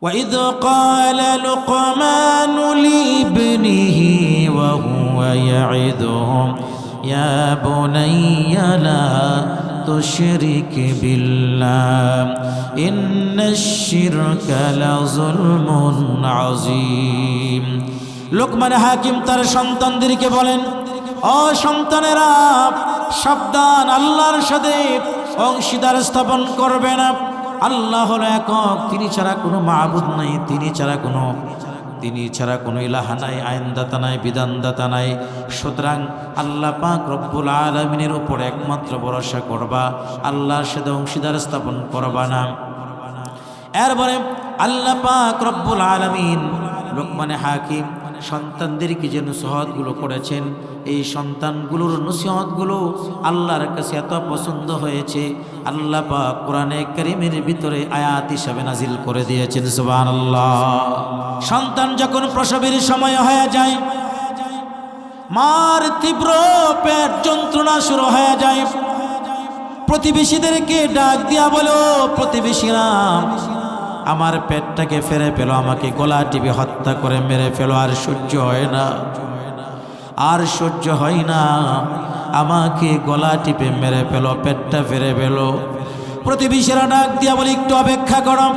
وإذ قال لقمان لابنه وهو يعظهم يا بني لا تشرك بالله إن الشرك لظلم عظيم। লোকমান হাকিম তার সন্তানদেরকে বলেন, ও সন্তানেরা, সাবধান, আল্লাহর সাথে অংশীদার স্থাপন করবে না। আল্লাহ হলো একক, তিনি ছাড়া কোনো মাবুদ নাই, তিনি ছাড়া কোনো ইলাহা নাই, আইনদাতা নাই, বিধানদাতা নাই। সুতরাং আল্লাহ পাক রব্বুল আলামিনের উপর একমাত্র ভরসা করবা, আল্লাহর সাথে অংশীদার স্থাপন করবা না। এরপরে আল্লাহ পাক রব্বুল আলামিন লোকমান হাকিম সন্তানদেরকে যে নসিহতগুলো করেছেন, এই সন্তানগুলোর নসিহতগুলো আল্লাহর কাছে এত পছন্দ হয়েছে, আল্লাহ পাক কোরআনে কারীমের ভিতরে আয়াত হিসাবে নাজিল করে দিয়েছেন। সুবহানাল্লাহ। সন্তান যখন প্রসবের সময় হয়ে যায়, মার তীব্র পেট যন্ত্রণা শুরু হয়ে যায়, প্রতিবেশীদেরকে ডাক দিয়া বলো, প্রতিবেশীরা আমার পেটটাকে ফেরে পেলো, আমাকে গলা টিপে হত্যা করে মেরে ফেলো, আর সহ্য হয় না, আমাকে গলা টিপে মেরে ফেলো, পেটটা ফেরে পেলো। প্রতিবেশীরা ডাক দিয়া বলে, একটু অপেক্ষা করো,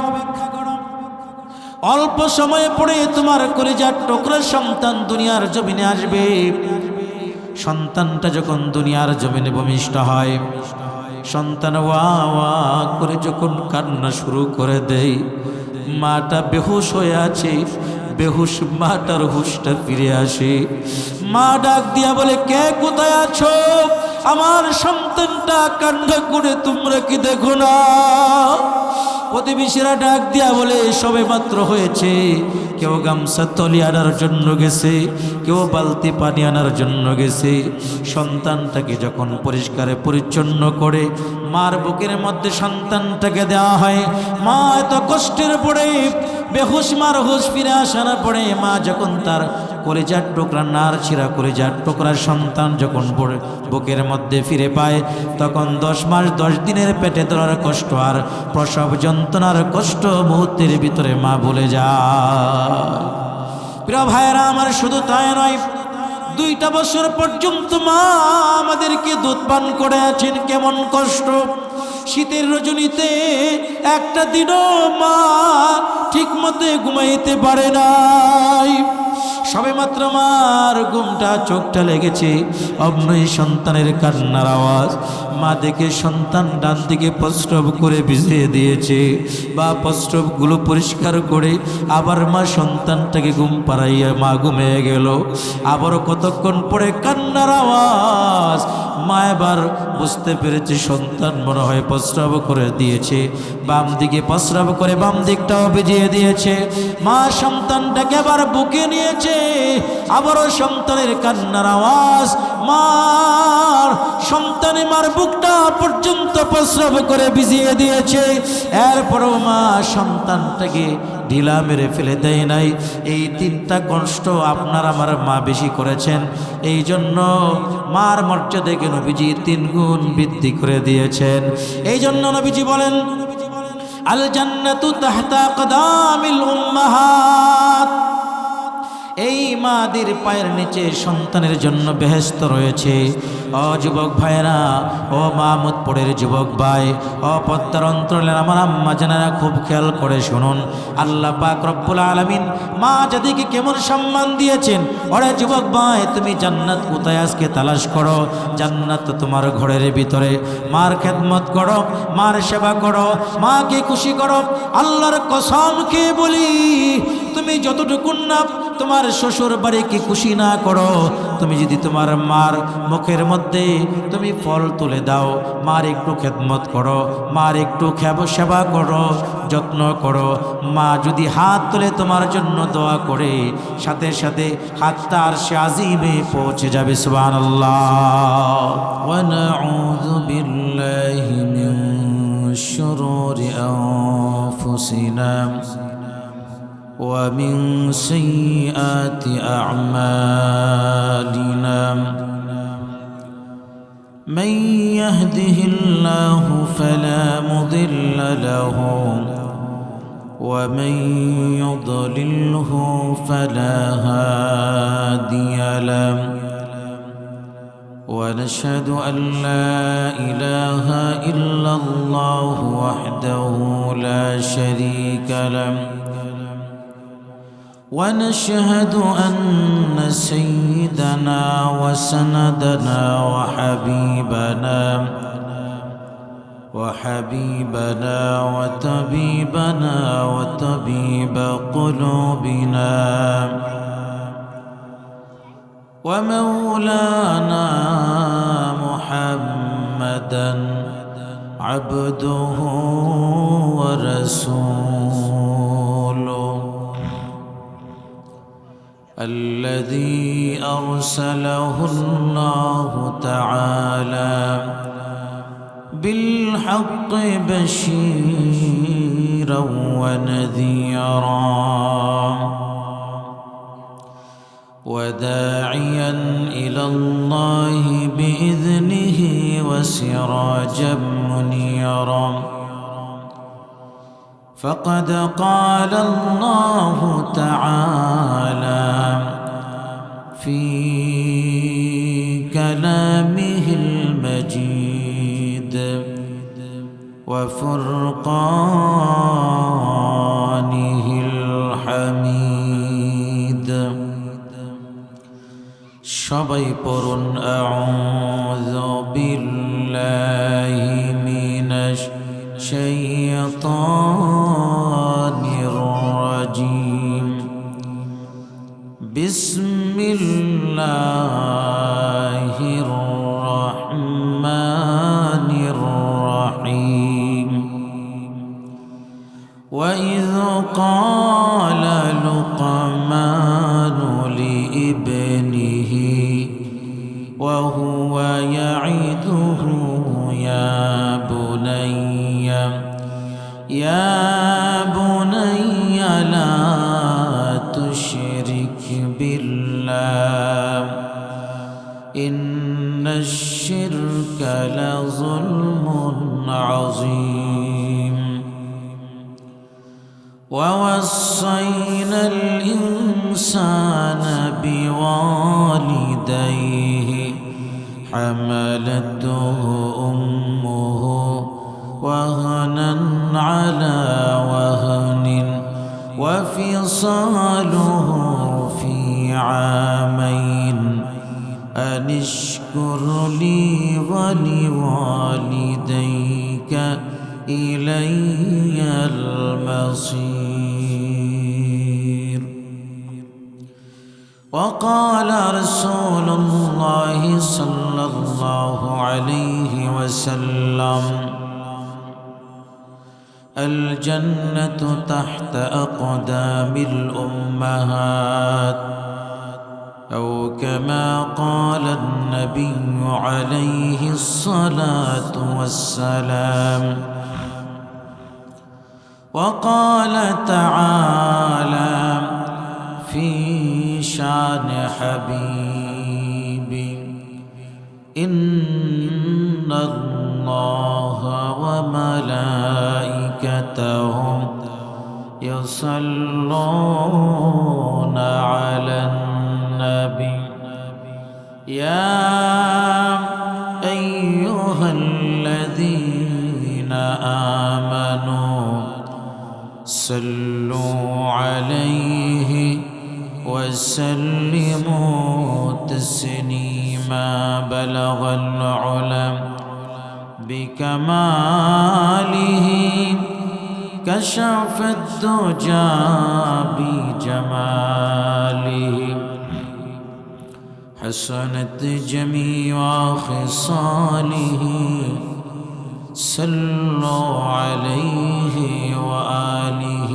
অল্প সময় পরে তোমার কলিজার টুকরা সন্তান দুনিয়ার জমিনে আসবে। সন্তানটা যখন দুনিয়ার জমিনে ভূমিষ্ঠ হয়, সন্তান ওয়া ওয়া করে যখন কান্না শুরু করে দেয়, মাটা বেহুশ হয়ে আছে, বেহুশ মাটার হুশটা ফিরে আসে। মা ডাক দিয়া বলে, কে কোথায় আছো? আমার সন্তানটা কান্না করে তোমরা কি দেখো না? প্রতিবেশীরা ডাক দিয়া বলে, সবে মাত্র হয়েছে, কেউ গামছা তলি আনার জন্য গেছে, কেউ বালতি পানি আনার জন্য গেছে। সন্তানটাকে যখন পরিষ্কার পরিচ্ছন্ন করে মার বুকের মধ্যে সন্তানটাকে দেওয়া হয়, মা এত কষ্টের পরে বেহুশ, মার হুশ ফিরে আসার পরে মা যখন তার কলিজার টুকরা, নার ছিঁড়া কলিজার টুকরার সন্তান যখন বুকের মধ্যে ফিরে পায়, তখন 10 মাস 10 দিনের পেটে ধরার কষ্ট আর প্রসব যন্ত্রণার কষ্ট মুহূর্তের ভিতরে মা ভুলে যায়। প্রিয় ভাইয়েরা আমার, শুধু তাই নয়, 2টা বছর পর্যন্ত মা আমাদেরকে দুধ পান করে আছেন। কেমন কষ্ট! শীতের রজনীতে একটা দিনও মা ঠিক মতো ঘুমাইতে পারে নাই। সবে মাত্র মার ঘুমটা, চোখটা লেগেছে, অবনয়ী সন্তানের কান্নার আওয়াজ। মা দেখে সন্তান ডান দিকে প্রস্রাব করে ভিজিয়ে দিয়েছে, বা প্রস্রাবগুলো পরিষ্কার করে আবার মা সন্তানটাকে ঘুম পাড়াইয়া মা ঘুমিয়ে গেল। আবার কতক্ষণ পরে কান্নার আওয়াজ। মা এবার বুঝতে পেরেছে সন্তান মনে হয় প্রস্রাব করে দিয়েছে, বাম দিকে প্রস্রাব করে বাম দিকটাও ভিজিয়ে দিয়েছে। মা সন্তানটাকে আবার বুকে নিয়েছে, আবারও সন্তানের কান্নার আওয়াজ। সন্তানে মার বুকটা পর্যন্ত প্রস্রাব করে ভিজিয়ে দিয়েছে। এরপরও মা সন্তানটাকে ঢিলা মেরে ফেলে দেয় নাই। এই 3টা কষ্ট আপনার আমার মা বেশি করেছেন, এই জন্য মার মর্যাদাকে নবীজি 3 গুণ বৃদ্ধি করে দিয়েছেন। এই জন্য নবীজি বলেন, আল জান্নাতু তাহতা আকদামিল উম্মাহাত, এই মাদের পায়ের নিচে সন্তানের জন্য বেহেশত রয়েছে। ও যুবক ভাইরা, ও মাহমুদপুরের যুবক ভাই, ও পদ্মার অন্তরালের আমার আম্মা জানেরা, খুব খেয়াল করে শুনুন, আল্লাহ পাক রব্বুল আলামিন মা জাতিকে কেমন সম্মান দিয়েছেন। ওরে যুবক ভাই, তুমি জান্নাত কোথায় আজকে তালাশ করো? জান্নাত তো তোমার ঘরের ভিতরে। মার খেদমত করো, মার সেবা করো, মাকে খুশি করো। আল্লাহর কসম খেয়ে বলি, তুমি যতটুকুন না তোমার শ্বশুর বাড়িকে খুশি না করো, তুমি যদি তোমার মার মুখের মধ্যে তুমি ফল তুলে দাও, মার একটু খেদমত করো, মার একটু সেবা করো, যত্ন করো, মা যদি হাত তুলে তোমার জন্য দোয়া করে, সাথে সাথে হাতটা আরশে আজিমে পৌঁছে যাবে। সুবহানাল্লাহ। ওয়া নাউযু বিল্লাহি মিন শুরুরি আনফুসিনা ومن سيئات أعمالنا من يهده الله فلا مضل له ومن يضلله فلا هادي له ونشهد أن لا إله إلا الله وحده لا شريك له ونشهد أن سيدنا وسندنا وحبيبنا وطبيب قلوبنا ومولانا محمدا عبده ورسوله الذي أرسله الله تعالى بالحق بشيرا ونذيرا وداعيا إلى الله بإذنه وسراجا منيرا فقد قال الله تعالى في كلامه المجيد وفرقانه الحميد সবাই পড়ুন আউযু বিল্লাহি মিনাশ শাইতানির রাজীম বিসমিল্লাহির রাহমানির রাহিম وإذ قال لقمان لابنه وهو يعظه يا بني لا تشرك بالله إن الشرك لظلم عظيم ووصينا الإنسان بوالديه حملته أمه وهنا على وهن وفصاله في عامين أن اشكر لي ولوالديك إلي المصير وقال رسول الله صلى الله عليه وسلم الجنة تحت أقدام الأمهات أو كما قال النبي عليه الصلاة والسلام وقال تعالى في شان حبيبي إن الله وملائكته يصلون على النبي يا أيها الذين آمنوا صلوا عليه وسلموا تسليما بلغ العلا بكماله كشف الدجى بجماله حسنت جميع خصاله صلوا عليه وآله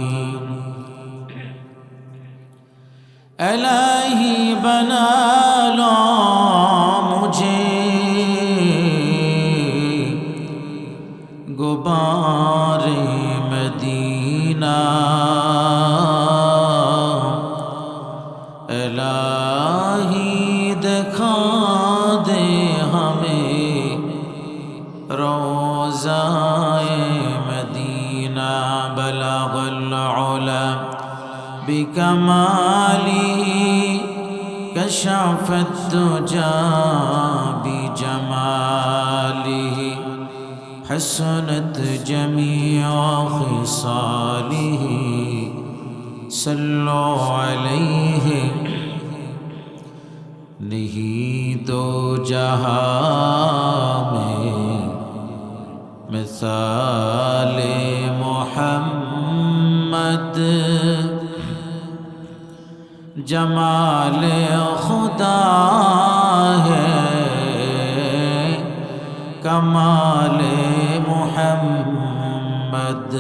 الہی بنا لو مجھے غبار مدینہ الہی دکھا دے ہمیں روضہ مدینہ بلغ العلا بكماله كشف الدجى بجماله حسنت جميع خصاله صلوا عليه नहीं दो जहां में मिसाल मोहम्मद जमाल खुदा है कमाल मोहम्मद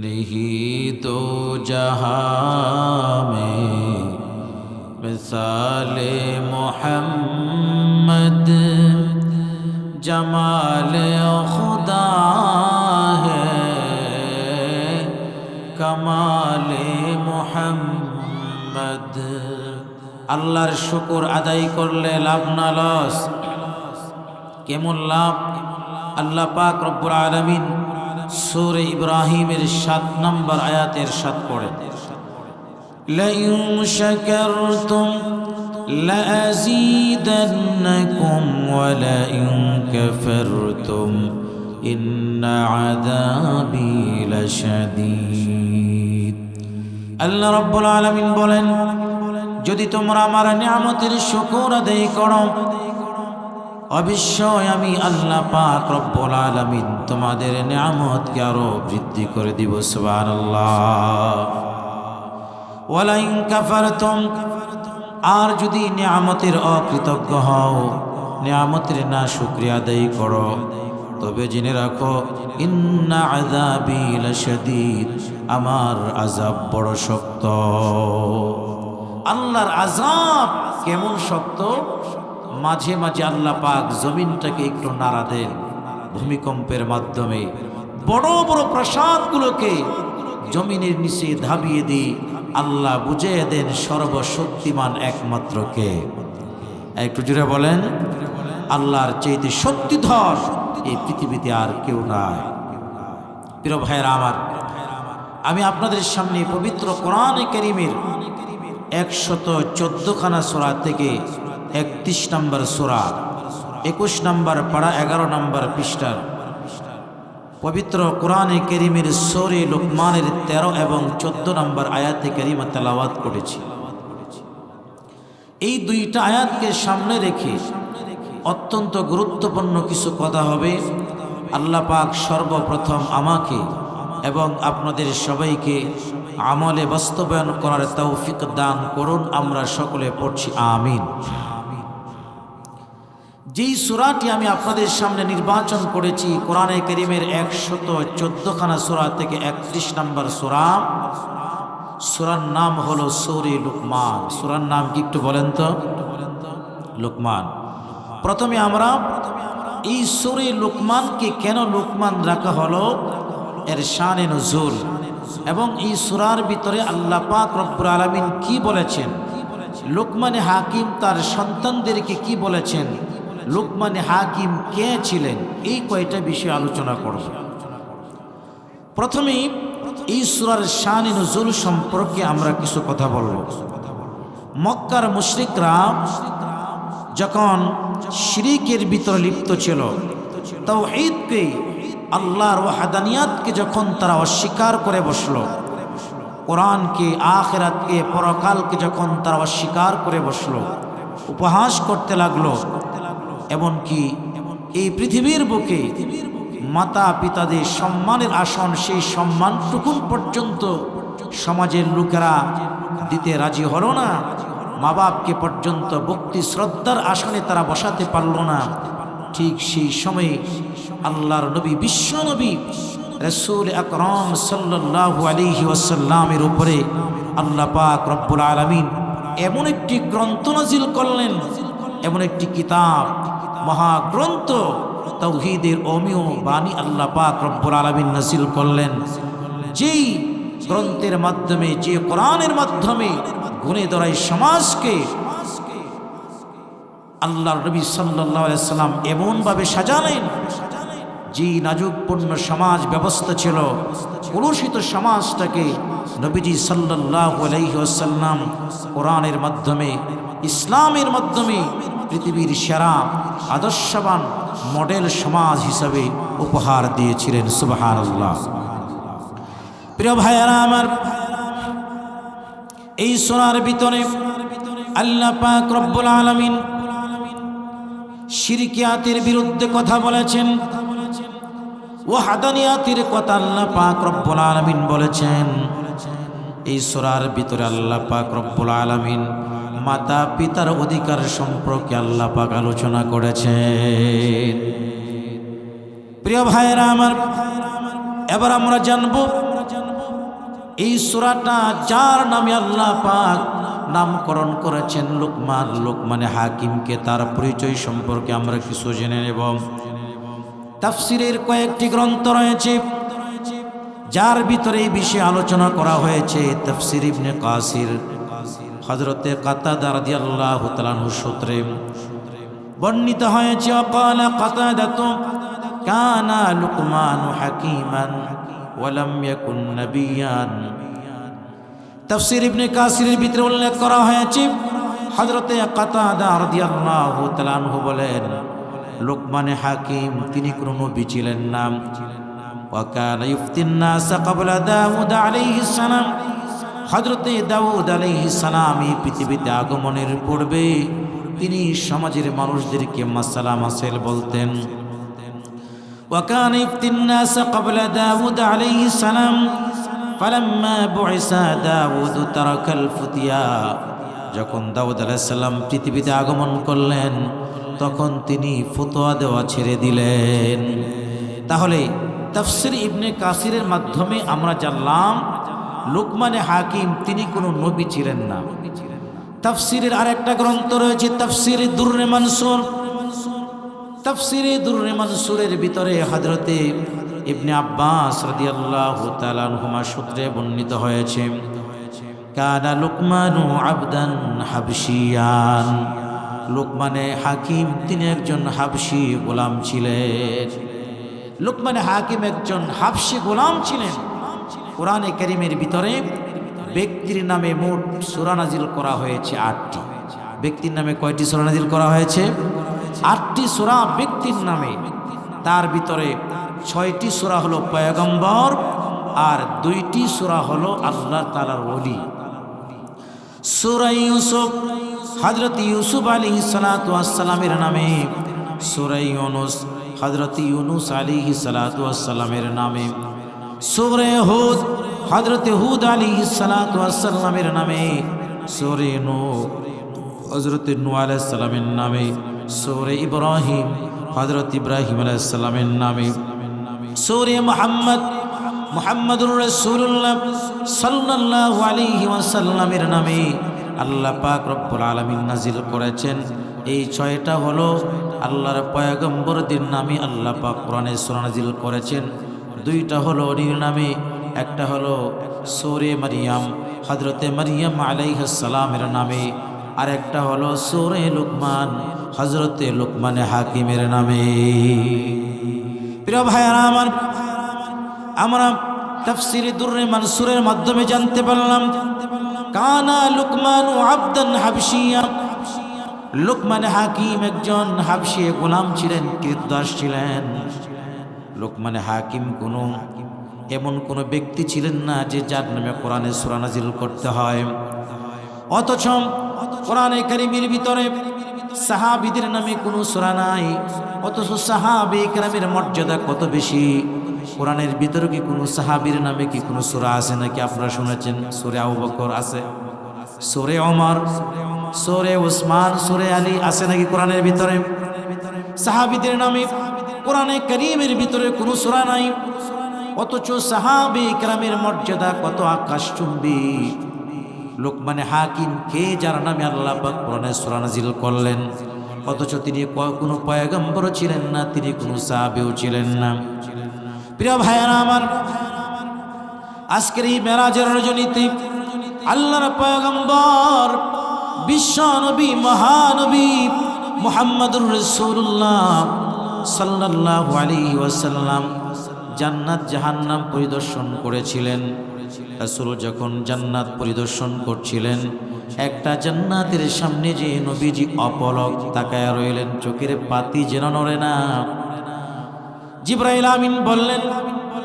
नहीं दो जहां में मिसाल मोहम्मद जमाल खुदा है कमाल मोहम्मद। আল্লাহর শুকর আদায় করলে লাভ না লস? কেমন লাভ? আল্লাহ পাক রব্বুল আলামিন সূরা ইব্রাহিমের 7 নম্বর আয়াতের 7 পড়ে, لئن شكرتم لأزيدنكم ولئن كفرتم إن عذابي لشديد। আল্লাহ রাব্বুল আলামিন বলেন, যদি তোমরা আমার নিয়ামতের শুকর আদায় করো, অবশ্যই আমি আল্লাহ পাক রব্বুল আলামিন তোমাদের নিয়ামতকে আরো বৃদ্ধি করে দিব। সুবহানাল্লাহ। ওয়ালাইন কাফারতুম, আর যদি নিয়ামতের অকৃতজ্ঞ হও, নিয়ামতের না শুকরিয়া আদায় করো, তবে জেনে রাখো ইন্না আযাবি লাশাদীদ, আমার আযাব বড় শক্ত। আল্লাহর আযাব কেমন শক্ত? মাঝে মাঝে আল্লাহ পাক জমিনটাকে একটু নাড়া দেন ভূমিকম্পের মাধ্যমে, বড় বড় প্রাসাদগুলোকে জমিনের নিচে ধাবিয়ে দিয়ে আল্লাহ বুঝিয়ে দেন সর্বশক্তিমান একমাত্র কে। একটু জুড়ে বলেন, আল্লাহর চাইতে শক্তিধর এই পৃথিবীতে আর কেউ নাই। প্রিয় ভাইয়েরা আমার, আমি আপনাদের সামনে পবিত্র কোরআনে কারীমের 114 খানা সূরা থেকে 31 নম্বর সূরা, 21 নম্বর পারা, 11 নম্বর পৃষ্ঠার পবিত্র কোরআনে কারীমের সূরা লুকমানের 13 এবং 14 নম্বর আয়াতে কারীমা তেলাওয়াত করেছি। এই দুইটা আয়াতকে সামনে রেখে অত্যন্ত গুরুত্বপূর্ণ কিছু কথা হবে। আল্লাহ পাক সর্বপ্রথম আমাকে এবং আপনাদের সবাইকে আমলে বাস্তবায়ন করার তৌফিক দান করুন। আমরা সকলে পড়ছি আমিন। যেই সূরাটি আমি আপনাদের সামনে নির্বাচন করেছি কোরআনে কারীমের 114 খানা সূরা থেকে 31 নম্বর সূরা, সূরার নাম হলো সূরা লুকমান। সূরার নাম কি একটু বলেন তো? লুকমান। প্রথমে আমরা এই সূরা লুকমানকে কেন লুকমান রাখা হলো, এর শানে নুজুল এবং এই সূরার ভিতরে আল্লাহ পাক রব্বুল আলামিন কি বলেছেন, লুকমানে হাকিম তার সন্তানদেরকে কি বলেছেন, লুকমানে হাকিম কে ছিলেন, এই কয়টা বিষয় আলোচনা করব। প্রথমেই এই সূরার শানে নুজুল সম্পর্কে আমরা কিছু কথা বলব। মক্কার মুশরিকরা যখন শিরকের ভিতরে লিপ্ত ছিল, তাওহীদকে, আল্লাহর ওয়াহদানিয়াতকে যখন তারা অস্বীকার করে বসলো, কোরআনকে, আখিরাতকে, পরকালকে যখন তারা অস্বীকার করে বসলো, উপহাস করতে লাগলো, এমনকি এই পৃথিবীর বুকে মাতা পিতাদের সম্মানের আসন, সেই সম্মানটুকুন পর্যন্ত সমাজের লোকেরা দিতে রাজি হলো না, মা বাপকে পর্যন্ত ভক্তি শ্রদ্ধার আসনে তারা বসাতে পারল না। ঠিক সেই সময়ে আল্লাহর নবী, বিশ্ব নবী রাসূল আকরাম সাল্লাল্লাহু আলাইহি ওয়াসাল্লামের উপরে আল্লাহ পাক রব্বুল আলামিন এমন একটি গ্রন্থ নাজিল করলেন, এমন একটি কিতাব, মহাগ্রন্থ, তাওহীদের অমীয় বাণী আল্লাহ পাক রব্বুল আলামিন নাজিল করলেন, যেই গ্রন্থের মাধ্যমে, যে কোরআনের মাধ্যমে গুণে ধরাই সমাজকে আল্লাহর নবী সাল্লাল্লাহু আলাইহি সাল্লাম এমনভাবে সাজালেন, যে নাজুকপূর্ণ সমাজ ব্যবস্থা ছিল, কলুষিত সমাজটাকে নবীজি সাল্লাল্লাহু আলাইহি ওয়াসাল্লাম কোরআনের মাধ্যমে, ইসলামের মাধ্যমে পৃথিবীর সেরা আদর্শবান মডেল সমাজ হিসাবে উপহার দিয়েছিলেন। সুবহানাল্লাহ। প্রিয় ভাইয়েরা আমার, এই সূরার ভিতরে আল্লাহ পাক রব্বুল আলামিন শিরকিয়াতের বিরুদ্ধে কথা বলেছেন, ওয়াহদানিয়াতের কথা আল্লাহ পাক রব্বুল আলামিন বলেছেন। এই সূরার ভিতরে আল্লাহ পাক রব্বুল আলামিন মাতা পিতার অধিকার সম্পর্কে আল্লাহ পাক আলোচনা করেছেন। প্রিয় ভাইয়েরা আমার, এবার আমরা জানব এই সূরাটা যার নামে আল্লাহ পাক নামকরণ করেছেন লুকমান, লুকমানে হাকিমকে, তার পরিচয় সম্পর্কে আমরা কিছু জেনে নেব। তাফসিরের কয়েকটি গ্রন্থ রয়েছে যার ভিতরে এই বিষয়ে আলোচনা করা হয়েছে। তাফসির ইবনে কাসির হযরতে কাতাদা রাদিয়াল্লাহু তাআলা আনহু সূত্রে বর্ণিত হয়েছে, ক্বালা কাতাদাতু কানা লুকমানু হাকিমান ওয়া লাম ইয়াকুন নাবিয়ান। তাফসির ইবনে কাসিরের ভিতরে উল্লেখ করা হয়েছে, হযরতে কাতাদা রাদিয়াল্লাহু তাআলা আনহু বলেন, লুকমানে হাকিম তিনি কোনো নবী ছিলেন না। ওয়া কানা ইফতিন নাস ক্বাবলা দাউদ আলাইহিস সালাম, হযরতে দাউদ আলাইহিস সালাম এই পৃথিবীতে আগমনের পূর্বে তিনি সমাজের মানুষদেরকে মাসালা মাসাইল বলতেন। ওয়া কানা ইফতিন নাস ক্বাবলা দাউদ আলাইহিস সালাম ফালাম্মা বুইসা দাউদ তারাকাল ফুতিয়া, যখন দাউদ আলাইহিস সালাম পৃথিবীতে আগমন করলেন তখন তিনি ফতোয়া দেওয়া ছেড়ে দিলেন। তাহলে তাফসির ইবনে কাসিরের মাধ্যমে আমরা জানলাম লুকমানে হাকিম তিনি কোনো নবী ছিলেন না। তাফসিরের আরেকটা গ্রন্থ রয়েছে তাফসিরে দুররে মানসুর। তাফসিরে দুররে মানসুরের ভিতরে হযরতে ইবনে আব্বাস রাদিয়াল্লাহু তাআলা আনহুমা সূত্রে বর্ণিত হয়েছে, কানা লুকমানু আবদান হাবশিয়ান, লুকমানে হাকিম তিনি একজন হাবশি গোলাম ছিলেন। লুকমানে হাকিম একজন হাবশি গোলাম ছিলেন। কোরআনে কারীমের ভিতরে ব্যক্তির নামে মোট সূরা নাজিল করা হয়েছে 8টি। ব্যক্তির নামে কয়টি সূরা নাজিল করা হয়েছে? 8টি সূরা ব্যক্তির নামে। তার ভিতরে 6টি সূরা হলো পয়গম্বর আর 2টি সূরা হলো আল্লাহ তাআলার ওলি। সূরা ইউসুফ হযরত ইউসুফ আলাইহিস সালাতু ওয়াস সালামের নামে, সূরা ইউনুস হযরত ইউনুস আলাইহিস সালাতু ওয়াস সালামের নামে, সূরা হুদ হযরত হুদ আলাইহিস সালাতু ওয়াস সালামের নামে, সূরা নূহ হযরত নূহ আলাইহিস সালামের নামে, সূরা ইব্রাহিম হযরত ইব্রাহিম আলাইহিস সালামের নামে, সূরা মুহাম্মদ মুহাম্মাদুর রাসূলুল্লাহ সাল্লাল্লাহু আলাইহি ওয়াসাল্লামের নামে আল্লাহ পাক রব্বুল আলামিন নাজিল করেছেন। এই 6টা হলো আল্লাহর পয়গম্বরদের নামে আল্লাহ পাক কোরআনে সূরা নাজিল করেছেন। 2টা হলো ওলির নামে, একটা হলো সূরা মারইয়াম হযরতে মারইয়াম আলাইহিস সালামের নামে, আর একটা হলো সূরা লুকমান হযরতে লুকমানে হাকিমের নামে। প্রিয় ভাইরা আমার, আমরা তাফসিরে দুররে মানসুরের মাধ্যমে জানতে পারলাম কানা লুকমানু আবদান হাবশিয়া, লুকমান হাকিম একজন হাবশি গোলাম ছিলেন, কৃতদাস ছিলেন। লুকমান হাকিম এমন কোনো ব্যক্তি ছিলেন না যে যার নামে কোরআনে সূরা নাজিল করতে হয়। অথচ কোরআনে কারীমের ভিতরে সাহাবীদের নামে কোনো সূরা নাই, অথচ সাহাবী কেরামের মর্যাদা কত বেশি। কোরআনের ভিতরে কি কোনো সাহাবীর নামে কি কোনো সূরা আছে নাকি? আপনারা শুনেছেন সূরা আবু বকর আছে, সূরা ওমর, সূরা উসমান, সূরা আলী আছে নাকি কোরআনের ভিতরে? সাহাবীদের নামে কোরআনে কারীমের ভিতরে কোনো সূরা নাই, অথচ সাহাবী কেরামের মর্যাদা কত আকাশচুম্বী। লুকমানে হাকিম কে যার নামে আল্লাহ পাক কোরআনে সূরা নাজিল করলেন, অথচ তিনি কোনো পয়গম্বর ছিলেন না, তিনি কোনো সাহাবীও ছিলেন না। প্রিয় ভাইয়েরা আমার, আজকের এই মেরাজের রজনীতে আল্লাহর পয়গম্বর বিশ্ব নবী মহানবী মুহাম্মদুর রাসূলুল্লাহ সাল্লাল্লাহু আলাইহি ওয়াসাল্লাম জান্নাত জাহান্নাম পরিদর্শন করেছিলেন। রাসূল যখন জান্নাত পরিদর্শন করছিলেন, একটা জান্নাতের সামনে যে নবীজি অপলক তাকায়া রইলেন, চোখের পাতি যেন নড়ে না। জিবরাইল আমিন বললেন,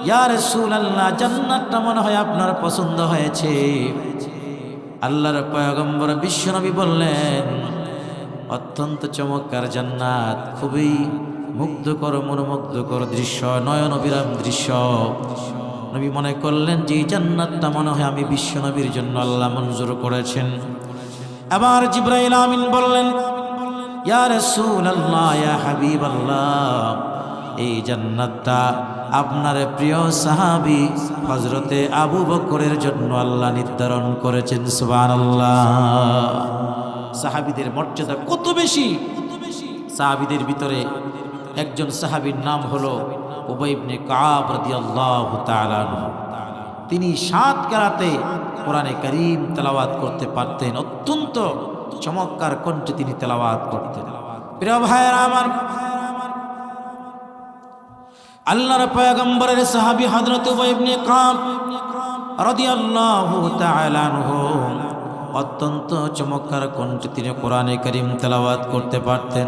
ইয়া রাসূলুল্লাহ, জান্নাতটা মনে হয় আপনার পছন্দ হয়েছে। আল্লাহর পয়গম্বর বিশ্বনবী বললেন, অত্যন্ত চমৎকার জান্নাত, খুবই মুগ্ধকর মনোমুগ্ধকর দৃশ্য, নয়ন অবিরাম দৃশ্য। নবী মনে করলেন যে এই জান্নাতটা মনে হয় আমি বিশ্বনবীর জন্য আল্লাহ মঞ্জুর করেছেন। আবার জিবরাইল আমিন বললেন, ইয়া রাসূলুল্লাহ, ইয়া হাবিবাল্লাহ, এই জান্নাতটা আপনার প্রিয় সাহাবী হযরতে আবু বকরের জন্য আল্লাহ নির্ধারণ করেছেন। সুবহানাল্লাহ। সাহাবীদের মর্যাদা কত বেশি! সাহাবীদের ভিতরে একজন সাহাবীর নাম হলো উবাই ইবনে কাব রাদিয়াল্লাহু তাআলা আনহু। তিনি 7 কেরাতে কোরআনে কারীম তেলাওয়াত করতে পারতেন, অত্যন্ত চমৎকার কণ্ঠে তিনি তেলাওয়াত করতেন। প্রিয় ভাইরা আমার, আল্লাহর পয়গম্বরের সাহাবী হযরত উবাই ইবনে কাব রাদিয়াল্লাহু তাআলা আনহু অত্যন্ত চমৎকার কণ্ঠে তিনি কোরআনে কারীম তেলাওয়াত করতে পারতেন।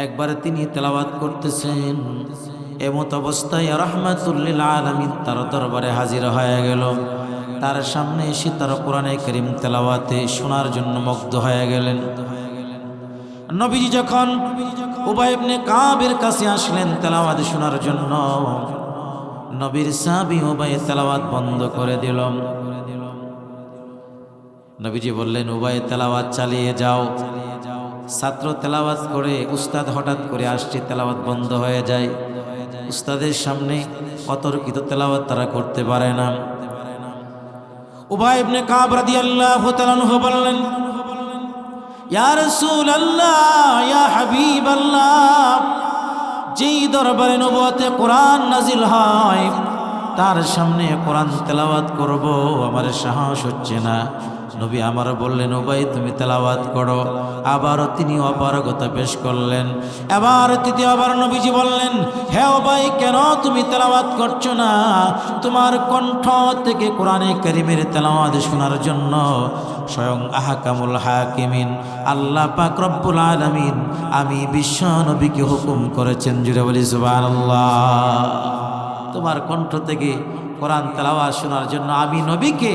একবার তিনি তেলাওয়াত করতেছেন, এমত অবস্থায় রাহমাতুল লিল আলামিন তার দরবারে হাজির হয়ে গেল। তার সামনে এসে তার কোরআনে কারীম তেলাওয়াতে শোনার জন্য মুগ্ধ হয়ে গেলেন। নবীজি যখন উবাই ইবনে কাবের কাছে আসলেন তেলাওয়াত শোনার জন্য, নবীর সাহাবী উবাই তেলাওয়াত বন্ধ করে দিল। নবীজি বললেন, উবাই তেলাওয়াত চালিয়ে যাও। ছাত্র তেলাওয়াত করে, উস্তাদ হঠাৎ করে আসছে, তেলাওয়াত বন্ধ হয়ে যায়। উস্তাদের সামনে অতর্কিত তেলাওয়াত তারা করতে পারে না। উবাই ইবনে কাব রাদিয়াল্লাহু তাআলা আনহু বললেন, ইয়া রাসূলুল্লাহ, ইয়া হাবিবাল্লাহ, যেই দরবারে নবুয়তে কোরআন নাজিল হয় তার সামনে কোরআন তেলাওয়াত করব আমার সাহস হচ্ছে না। নবী আমার বললেন, উবাই তুমি তেলাওয়াত করো। আবারও তিনি অপারগতা পেশ করলেন। এবার তৃতীয়বার নবীজি বললেন, হে উবাই, কেন তুমি তেলাওয়াত করছো না? তোমার কণ্ঠ থেকে কোরআনে কারীমের তেলাওয়াত শোনার জন্য স্বয়ং আহকামুল হাকিমিন আল্লাহ পাক রব্বুল আলামিন আমি বিশ্ব নবীকে হুকুম করেছেন। জুড়ে বলি সুবহানাল্লাহ। তোমার কণ্ঠ থেকে কোরআন তেলাওয়াত শোনার জন্য আমি নবীকে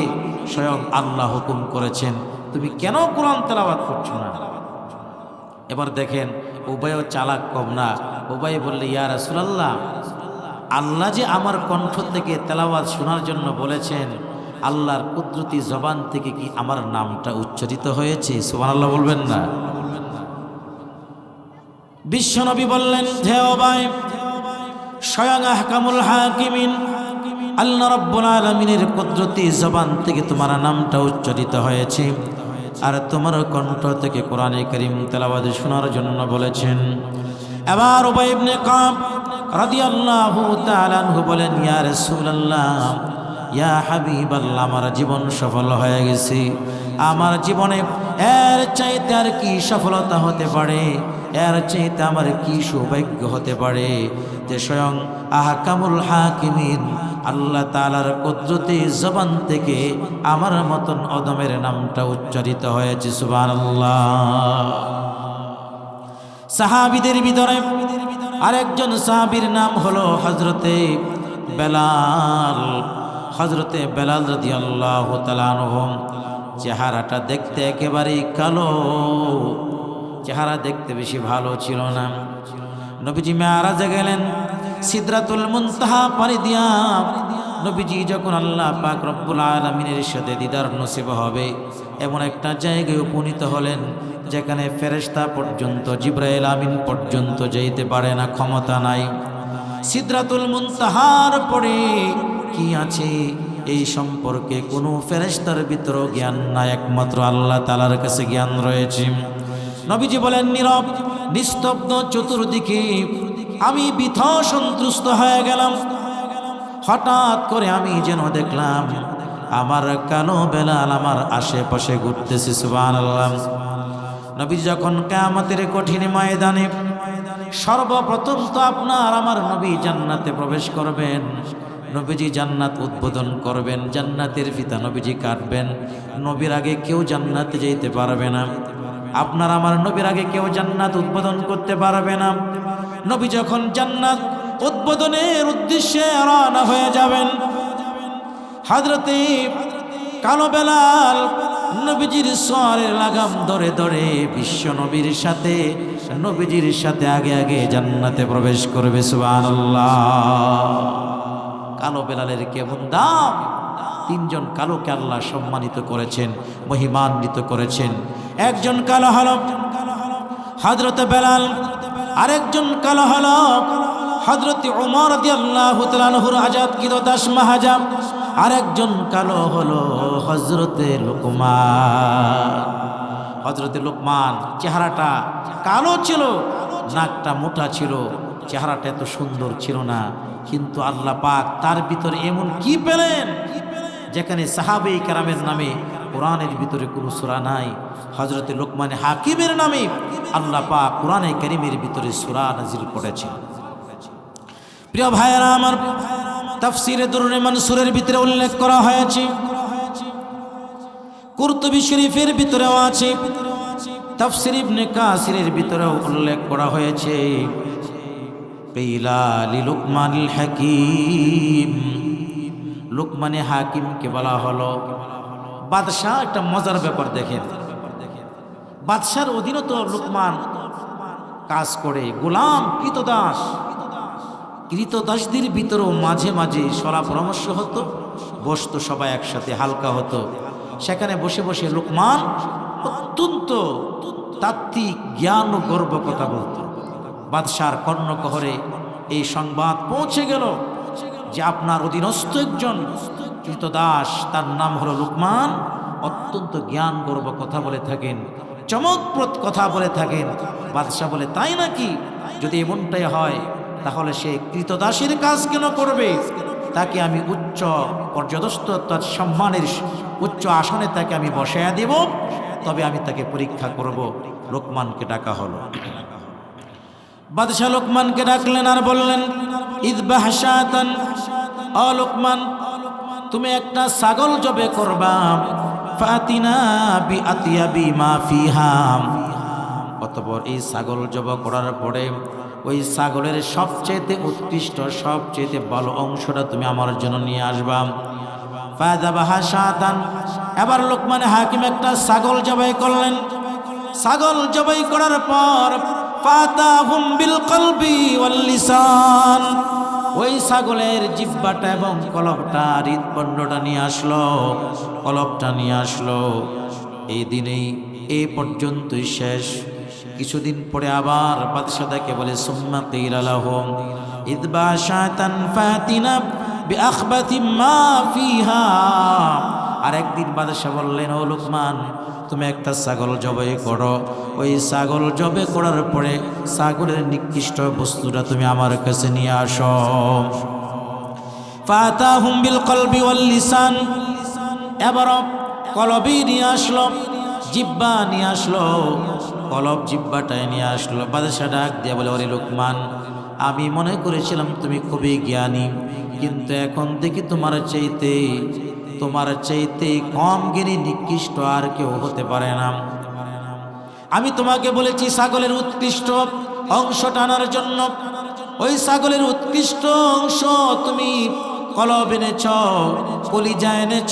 স্বয়ং আল্লাহ হুকুম করেছেন, তুমি কেন কোরআন তেলাওয়াত করছো না? এবার দেখেন, উবাইও চালাক কম না। উবাই বললে, ইয়া রাসূলুল্লাহ, আল্লাহ যে আমার কণ্ঠ থেকে তেলাওয়াত শোনার জন্য বলেছেন, আল্লাহর কুদরতি জবান থেকে কি আমার নামটা উচ্চারিত হয়েছে? সুবহানাল্লাহ বলবেন না? বিশ্বনবী বললেন, হে উবাই, স্বয়ং আহকামুল হাকিমিন আল্লাহ রাব্বুল আলামিনের কুদরতি জবান থেকে তোমার নামটা উচ্চারিত হয়েছে, আর তোমার কণ্ঠ থেকে কোরআনে কারীম তেলাওয়াত শোনার জন্য বলেছেন। এবার উবাই ইবনে কাব রাদিয়াল্লাহু তাআলা আনহু বলেন, ইয়া রাসূলুল্লাহ, ইয়া হাবিবাল্লাহ, আমার জীবন সফল হয়ে গেছে। আমার জীবনে এর চাইতে আর কি সফলতা হতে পারে? এর চাইতে আমার কি সৌভাগ্য হতে পারে যে স্বয়ং আহকামুল হাকিমিন আল্লাহ তাআলার কুদরতি জবান থেকে আমার মতন অদমের নামটা উচ্চারিত হয়েছে। সুবহানাল্লাহ। সাহাবীদের ভিতরে আরেকজন সাহাবীর নাম হলো হযরতে বেলাল। হযরতে বেলাল রাদিয়াল্লাহু তাআলা আনহু চেহারাটা দেখতে একেবারেই কালো, চেহারা দেখতে বেশি ভালো ছিল না। নবীজি মেরাজে গেলেন, সিদরাতুল মুনতাহা পাড়ি দিয়া নবীজি যখন আল্লাহ পাক রব্বুল আলামিনের সাথে দিদার নসিব হবে এমন একটা জায়গায় উপনীত হলেন যেখানে ফেরেশতা পর্যন্ত, জিবরাইল আমিন পর্যন্ত যেতে পারে না, ক্ষমতা নাই। সিদরাতুল মুনতাহার পরে কি আছে এই সম্পর্কে কোনো ফেরেশতার ভিতরেও জ্ঞান নাই, একমাত্র আল্লাহ তাআলার কাছে জ্ঞান রয়েছে। নবীজি বলেন, নীরব নিস্তব্ধ চতুর্দিকে আমি বিথ সন্ত্রস্ত হয়ে গেলাম। হঠাৎ করে আমি যেন দেখলাম আমার কালো বেলাল আমার আশেপাশে ঘুরতেছে। সুবহানাল্লাহ। নবী যখন কিয়ামতের কঠিন ময়দানে সর্বপ্রথম তো আপনার আমার নবী জান্নাতে প্রবেশ করবেন, নবীজি জান্নাত উদ্বোধন করবেন, জান্নাতের ফিতা নবীজি কাটবেন। নবীর আগে কেউ জান্নাতে যেতে পারবে না, আপনার আমার নবীর আগে কেউ জান্নাত উদ্বোধন করতে পারবে না। নবী যখন জান্নাত উদ্বোধনের উদ্দেশ্যে রওনা হয়ে যাবেন, হযরতে কালো বেলাল নবীজির সওয়ারের লাগাম ধরে ধরে বিশ্ব নবীর সাথে, নবীজির সাথে আগে আগে জান্নাতে প্রবেশ করবে। সুবহানাল্লাহ। কালো বেলালের কেমন দাম! তিনজন কালোকে আল্লাহ সম্মানিত করেছেন, মহিমান্বিত করেছেন। একজন কালো হলো হযরত বেলাল, আরেকজন কালো হলো হযরত ওমর রাদিয়াল্লাহু তাআলা আনহুর আজাদকৃত দাস মাহাজাব, আরেকজন কালো হলো হযরতে লুকমান। হযরতে লুকমান চেহারাটা কালো ছিল, নাকটা মোটা ছিল, চেহারাটা এত সুন্দর ছিল না, কিন্তু আল্লাহ পাক তার ভিতরে এমন কি পেলেন, যেখানে সাহাবে কেরামের নামে কোরআনের ভিতরে কোনো সূরা নাই, হযরতে লুকমান হাকিমের নামে আল্লাহ পাক কোরআনে কারীমের ভিতরে সূরা নাজিল করেছেন। প্রিয় ভাইয়েরা আমার, তাফসীরে দুররে মানসুরের ভিতরে উল্লেখ করা হয়েছে, কুরতুবী শরীফের ভিতরেও আছে, তাফসীর ইবনে কাসিরের ভিতরেও উল্লেখ করা হয়েছে। কিলা লিলুকমানিল হাকিম, লুকমানে হাকিমকে বলা হলো বাদশাহ। একটা মজার ব্যাপার দেখেন, বাদশার অধীনত লুকমান কাজ করে, গোলাম কৃতদাস, কৃতদাসদের ভিতরেও মাঝে মাঝে সলা পরামর্শ হতো, বসতো সবাই একসাথে, হালকা হতো। সেখানে বসে বসে লুকমান অত্যন্ত তাত্ত্বিক জ্ঞান ও গর্ব কথা বলতো। বাদশার কর্ণকহরে এই সংবাদ পৌঁছে গেল যে আপনার অধীনস্থ একজন কৃতদাস, তার নাম হলো লুকমান, অত্যন্ত জ্ঞান গর্ব কথা বলে থাকেন, চমকপ্রদ কথা বলে থাকেন। বাদশাহ বলে, তাই নাকি? যদি এমনটাই হয় তাহলে সে কৃতদাসের কাজ কেন করবে? তাকে আমি উচ্চ পর্যদস্ত, তার সম্মানের উচ্চ আসনে তাকে আমি বসাইয়া দেব, তবে আমি তাকে পরীক্ষা করব। লুকমানকে ডাকা হলো। বাদশাহ লুকমানকে ডাকলেন আর বললেন, ইযবাহ শাতান, ও লুকমান, তুমি একটা ছাগল জবে করবা, ফাতিনা বিআতিয়াবি মা ফিহা। অতঃপর এই ছাগল জব করার পরে ওই ছাগলের সবচেয়ে উৎকৃষ্ট, সবচেয়ে ভালো অংশটা তুমি আমার জন্য নিয়ে আসবা। ফাযাবাহা শাতান, এবার লুকমান হাকিম একটা ছাগল জবাই করলেন। ছাগল জবাই করার পর ফাতাহুম বিল কলবি ওয়াল লিসান, ওই ছাগলের জিহ্বাটা এবং কলবটা, হৃৎপিণ্ডটা নিয়ে আসলো, কলবটা নিয়ে আসলো। এই দিনেই এই পর্যন্তই শেষ। কিছুদিন পরে আবার বাদশাহ তাকে বলে, সুম্মা কিলা লাহুম ইযবাহ শাতান ফাতিনা বিআখবাতিম মা ফিহা। আর একদিন বাদশাহ বললেন, ও লুকমান, তুমি একটা ছাগল জবাই করো, ওই ছাগল জবাই করার পরে ছাগলের নিকৃষ্ট বস্তুটা তুমি আমার কাছে নিয়ে আসো। ফাতাহুম বিল কলবি ওয়াল লিসান, এবার কলবি নিয়ে আসলো, জিহ্বা নিয়ে আসলো, কলব জিহ্বাটায় নিয়ে আসলো। বাদশাহ ডাক দিয়ে বলে, ওরে লুকমান, আমি মনে করেছিলাম তুমি খুবই জ্ঞানী, কিন্তু এখন দেখি তোমার চাইতে কম জ্ঞানী নিকৃষ্ট আর কেউ হতে পারে না। আমি তোমাকে বলেছি ছাগলের উৎকৃষ্ট অংশ টানার জন্য, ওই ছাগলের উৎকৃষ্ট অংশ তুমি কলব এনেছ, কলিজা এনেছ,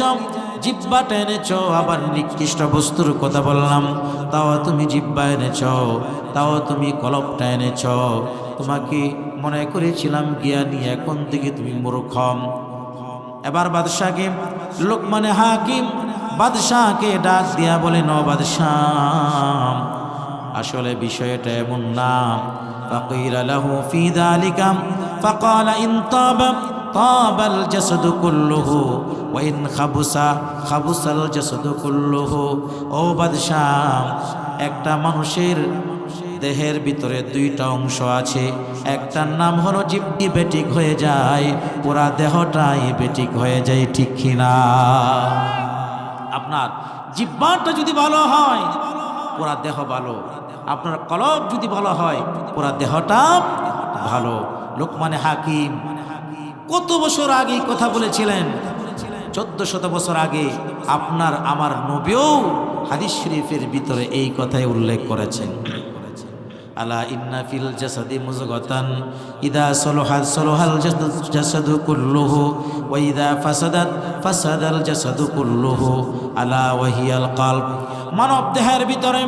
জিহ্বাটা এনেছ। আবার নিকৃষ্ট বস্তুর কথা বললাম, তাও তুমি জিহ্বা এনেছ, তাও তুমি কলবটা এনেছ। তোমাকে মনে করেছিলাম জ্ঞানী, এখন থেকে তুমি মূর্খ। এবার বাদশাহকে, লুকমানে হাকিম বাদশাহকে ডাক দিয়া বলে, ন বাদশাহ, আসলে বিষয়টা এমন না। ফাকিলা লাহু ফি যালিকা ফাকালা ইন তাবাল জাসাদু কুল্লুহু ওয়া ইন খাবুসাল জাসাদু কুল্লুহু। ও বাদশাহ, একটা মানুষের দেহের ভিতরে দুইটা অংশ আছে, একটার নাম হলো জিহ্বা, বেঠিক হয়ে যায়, পুরা দেহটাই বেঠিক হয়ে যায়, ঠিক কিনা? আপনার জিহ্বাটা যদি ভালো হয় পুরা দেহ ভালো, আপনার কলব যদি ভালো হয় পুরা দেহটা ভালো। লোকমানে হাকিম কত বছর আগে কথা বলেছিলেন, 1400 বছর আগে আপনার আমার নবীও হাদিস শরীফের ভিতরে এই কথাই উল্লেখ করেছেন। আলা ইন্না ফিল জাসাদি মুযগাতান ইদা সালাহা সালাহাল জাসাদু কুল্লুহু ওয়া ইদা ফাসাদাত ফাসাদাল জাসাদু কুল্লুহু আলা ওয়া হিয়াল কলব। মানব দেহের ভিতরে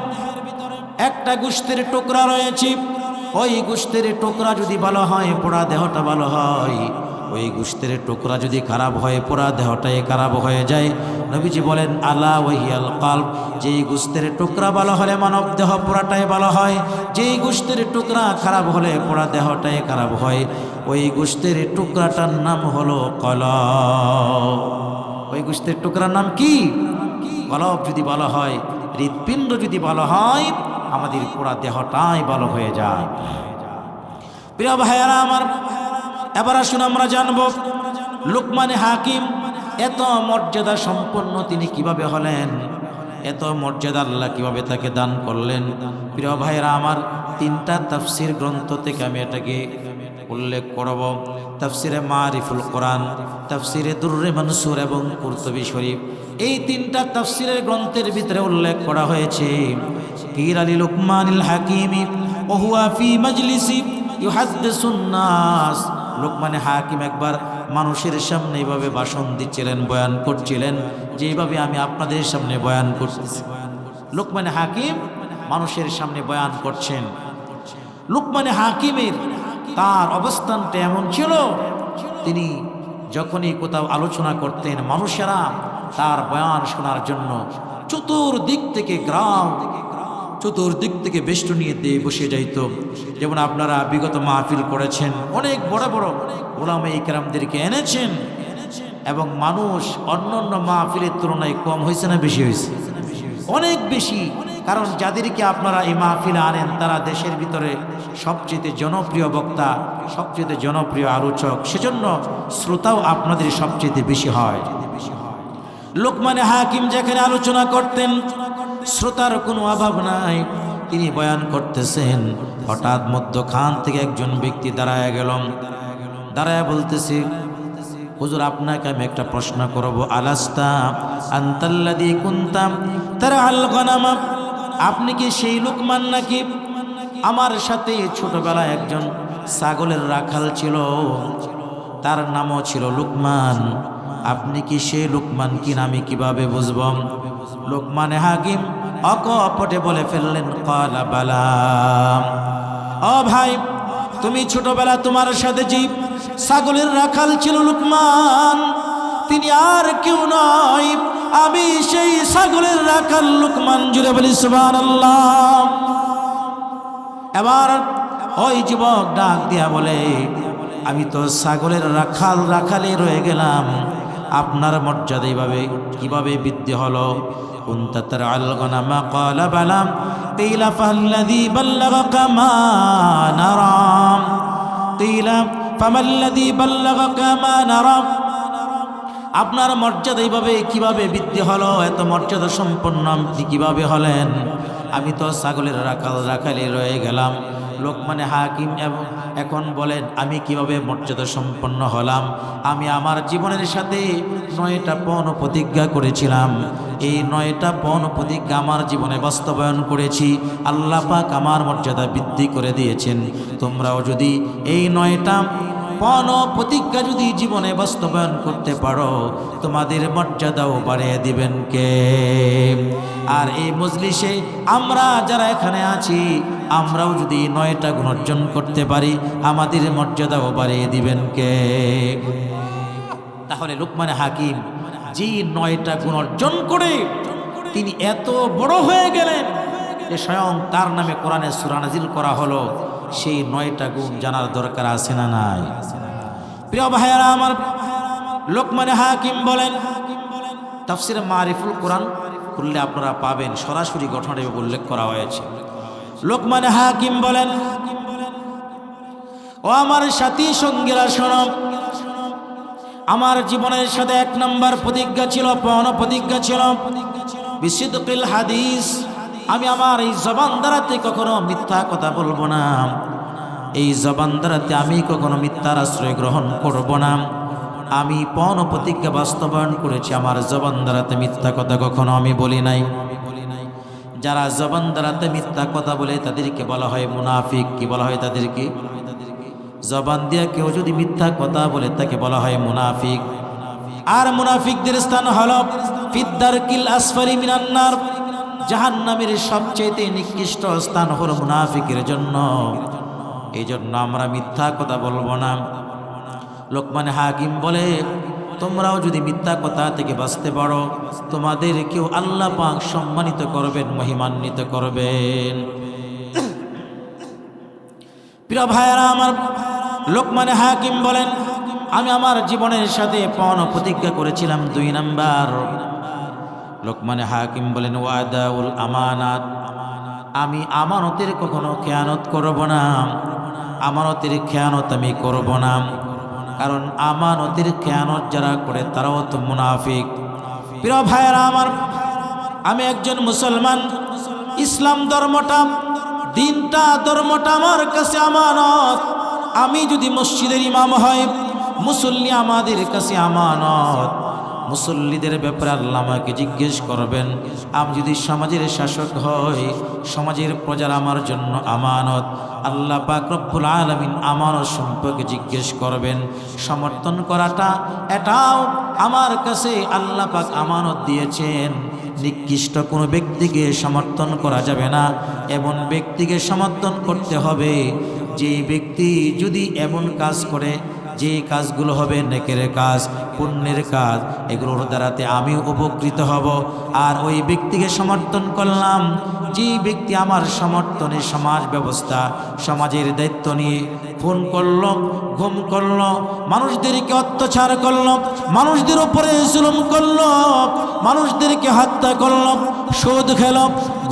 একটা গোশতের টুকরা রয়েছে, ওই গোশতের টুকরা যদি ভালো হয় পুরা দেহটা ভালো হয়, ওই গোশতের টুকরা যদি খারাপ হয় পুরা দেহটাই খারাপ হয়ে যায়। নবীজি বলেন আলা ওয়াহিয়াল কলব, যেই গোশতের টুকরা ভালো হলে মানব দেহ পুরাটাই ভালো হয়, যেই গোশতের টুকরা খারাপ হলে পুরা দেহটাই খারাপ হয়। ওই গোশতের টুকরাটার নাম হলো কলব। ওই গোশতের টুকরার নাম কি? কলব যদি ভালো হয়, হৃৎপিণ্ড যদি ভালো হয়, আমাদের পুরা দেহটাই ভালো হয়ে যায়। প্রিয় ভাইয়ারা আমার, এবার আসুন আমরা জানব লোকমানে হাকিম এত মর্যাদা সম্পন্ন তিনি কিভাবে হলেন, এত মর্যাদা আল্লাহ কিভাবে তাকে দান করলেন। প্রিয় ভাইয়েরা আমার, 3টা তাফসির গ্রন্থ থেকে আমি এটাকে উল্লেখ করব। তাফসিরে মারিফুল কোরআন, তাফসিরে দুররে মানসুর এবং কুরতুবী শরীফ, এই 3টা তাফসিরের গ্রন্থের ভিতরে উল্লেখ করা হয়েছে কিরা লি লুকমানিল হাকিমি ওয়া হুয়া ফি মাজলিসি ইউহাদ্দিসুন নাস। লোকমানে হাকিম একবার মানুষের সামনে এইভাবে ভাষণ দিচ্ছিলেন, বয়ান করছিলেন, যেভাবে আমি আপনাদের সামনে বয়ান করতেছি। লোকমানে হাকিম মানুষের সামনে বয়ান করছেন। লোকমানে হাকিমের তার অবস্থানটা এমন ছিল, তিনি যখনই কোথাও আলোচনা করতেন মানুষেরা তার বয়ান শোনার জন্য চতুর্দিক থেকে গ্রাম, চতুর্দিক থেকে বেষ্টনী দিয়ে বসে যাইত। যেমন আপনারা বিগত মাহফিল করেছেন, অনেক বড় বড় ওলামা ইকরামদেরকে এনেছেন, এবং মানুষ অন্যান্য মাহফিলের তুলনায় কম হয়েছে না বেশি হয়েছে? অনেক বেশি। কারণ যাদেরকে আপনারা এই মাহফিলে আনেন তারা দেশের ভিতরে সবচেয়ে জনপ্রিয় বক্তা, সবচেয়ে জনপ্রিয় আলোচক, সেজন্য শ্রোতাও আপনাদের সবচেয়ে বেশি হয়। লোকমানে হাকিম যেখানে আলোচনা করতেন শ্রোতার কোনো অভাব নাই, তিনি বয়ান করতেছেন, হঠাৎ মধ্যখান থেকে একজন ব্যক্তি দাঁড়ায় গেল, দাঁড়ায় বলতেছে, হুজুর আপনাকে আমি একটা প্রশ্ন করব। আলাস্তা আনতাল্লাযী কুনতাম তারআল গনামা, আপনি কি সেই লোকমান নাকি আমার সাথে ছোটবেলায় একজন ছাগলের রাখাল ছিল, তার নামও ছিল লোকমান, আপনি কি সেই লোকমান কিনা আমি কিভাবে বুঝব? লোকমানে হাকিম অকপটে বলে ফেললেন, ক্বালা বালা, ও ভাই তুমি ছোটবেলা তোমার সাথে যে ছাগলের রাখাল ছিল লোকমান, তিনি আর কেউ নয়, আমি সেই ছাগলের রাখাল লোকমান। জুড়ে বলি সুবহানাল্লাহ। এবার ওই যুবক ডাক দিয়া বলে, আমি তো ছাগলের রাখালে রয়ে গেলাম, আপনার মর্যাদা এইভাবে কিভাবে বৃদ্ধি হলো? কুনতা তারআল গনামা ক্বালা বালা কিলা ফাল্লাযী বাল্লাগাকা মা নারা, কিলা ফামাল্লাযী বাল্লাগাকা মা নারা। আপনার মর্যাদা এইভাবে কিভাবে বৃদ্ধি হলো? এত মর্যাদা সম্পন্ন আপনি কিভাবে হলেন? আমি তো ছাগলের রাখালে রয়ে গেলাম। লোকমানে হাকিম এখন বলেন, আমি কিভাবে মর্যাদা সম্পন্ন হলাম? আমি আমার জীবনের সাথে 9টা পণ প্রতিজ্ঞা করেছিলাম, এই 9টা পণ প্রতিজ্ঞা আমার জীবনে বাস্তবায়ন করেছি। আল্লাহ পাক আমার মর্যাদা বৃদ্ধি করে দিয়েছেন। তোমরাও যদি এই 9টা পণ প্রতিজ্ঞা যদি জীবনে বাস্তবায়ন করতে পারো, তোমাদের মর্যাদাও বাড়িয়ে দিবেন কে? আর এই মজলিসে আমরা যারা এখানে আছি, আমরাও যদি 9টা গুণ অর্জন করতে পারি, আমাদের মর্যাদাও বাড়িয়ে দিবেন কে? তাহলে লোকমানে হাকিম যে 9টা গুণ অর্জন করে তিনি এত বড় হয়ে গেলেন যে স্বয়ং তার নামে কোরআনে সূরা নাজিল করা হলো। সেই 9টা গুণ জানার দরকার আছে না নাই? প্রিয় ভাইয়েরা আমার, লোকমানে হাকিম বলেন, তাফসিরে মারিফুল কোরআন খুললে আপনারা পাবেন, সরাসরি ঘটনাটি উল্লেখ করা হয়েছে। লোকমানে হাকিম বলেন, ও আমার সাথী সঙ্গীরা শোনো, আমার জীবনের সাথে 1 নম্বর প্রতিজ্ঞা ছিল, পণ প্রতিজ্ঞা ছিল বিসিদকিল হাদিস, আমি আমার এই জবান দ্বারাতে কখনো মিথ্যা কথা বলবো না, এই জবান দ্বারাতে আমি কখনো মিথ্যার আশ্রয় গ্রহণ করব না। আমি পণ প্রতিজ্ঞা বাস্তবায়ন করেছি, আমার জবান দ্বারাতে মিথ্যা কথা কখনো আমি বলি নাই। যারা জবান দ্বারাতে মিথ্যা কথা বলে তাদেরকে বলা হয় মুনাফিক। কি বলা হয় তাদেরকে? জবান দিয়ে কেউ যদি মিথ্যা কথা বলে তাকে বলা হয় মুনাফিক। আর মুনাফিকদের স্থান হল ফিদ্দারকিল আসফালি মিনান নার, জাহান্নামের সবচেয়ে নিকৃষ্ট স্থান হলো মুনাফিকের জন্য। এই জন্য আমরা মিথ্যা কথা বলবো না। লোকমান হাকিম বলে, তোমরাও যদি মিথ্যা কথা থেকে বাঁচতে পারো, তোমাদেরকেও আল্লাহ পাক সম্মানিত করবেন, মহিমান্বিত করবেন। প্রিয় ভাইয়েরা আমার, লোকমান হাকিম বলেন, আমি আমার জীবনের সাথে পণ প্রতিজ্ঞা করেছিলাম 2 নাম্বার। লোকমান হাকিম বলেন, ওয়াদাউল আমানাত, আমি আমানতের কখনো খেয়ানত করব না, আমানতের খেয়ানত আমি করব না। কারণ আমানতের খেয়ানত যারা করে তারাও তো মুনাফিক। প্রিয় ভাইয়েরা আমার, আমি একজন মুসলমান, ইসলাম ধর্মটা, দিনটা, ধর্মটা আমার কাছে আমানত। আমি যদি মসজিদের ইমাম হয়, মুসল্লি আমাদের কাছে আমানত। মুসল্লিদের ব্যাপারে আল্লাহ আমাকে জিজ্ঞেস করবেন। আমি যদি সমাজের শাসক হই, সমাজের প্রজারা আমার জন্য আমানত। আল্লাহ পাক রব্বুল আলামিন আমানত সম্পর্কে জিজ্ঞেস করবেন। সমর্থন করাটা, এটাও আমার কাছে আল্লাহ পাক আমানত দিয়েছেন। নিকৃষ্ট কোনো ব্যক্তিকে সমর্থন করা যাবে না, এমন ব্যক্তিকে সমর্থন করতে হবে যে ব্যক্তি যদি এমন কাজ করে যে কাজগুলো হবে নেকের কাজ, পুণ্যের কাজ, এগুলোর দ্বারাতে আমি উপকৃত হব। আর ওই ব্যক্তিকে সমর্থন করলাম যে ব্যক্তি আমার সমর্থনে সমাজ ব্যবস্থা, সমাজের দায়িত্ব নিয়ে খুন করল, গুম করল, মানুষদেরকে অত্যাচার করল, মানুষদের উপরে জুলুম করল, মানুষদেরকে হত্যা করল, সুদ খেল,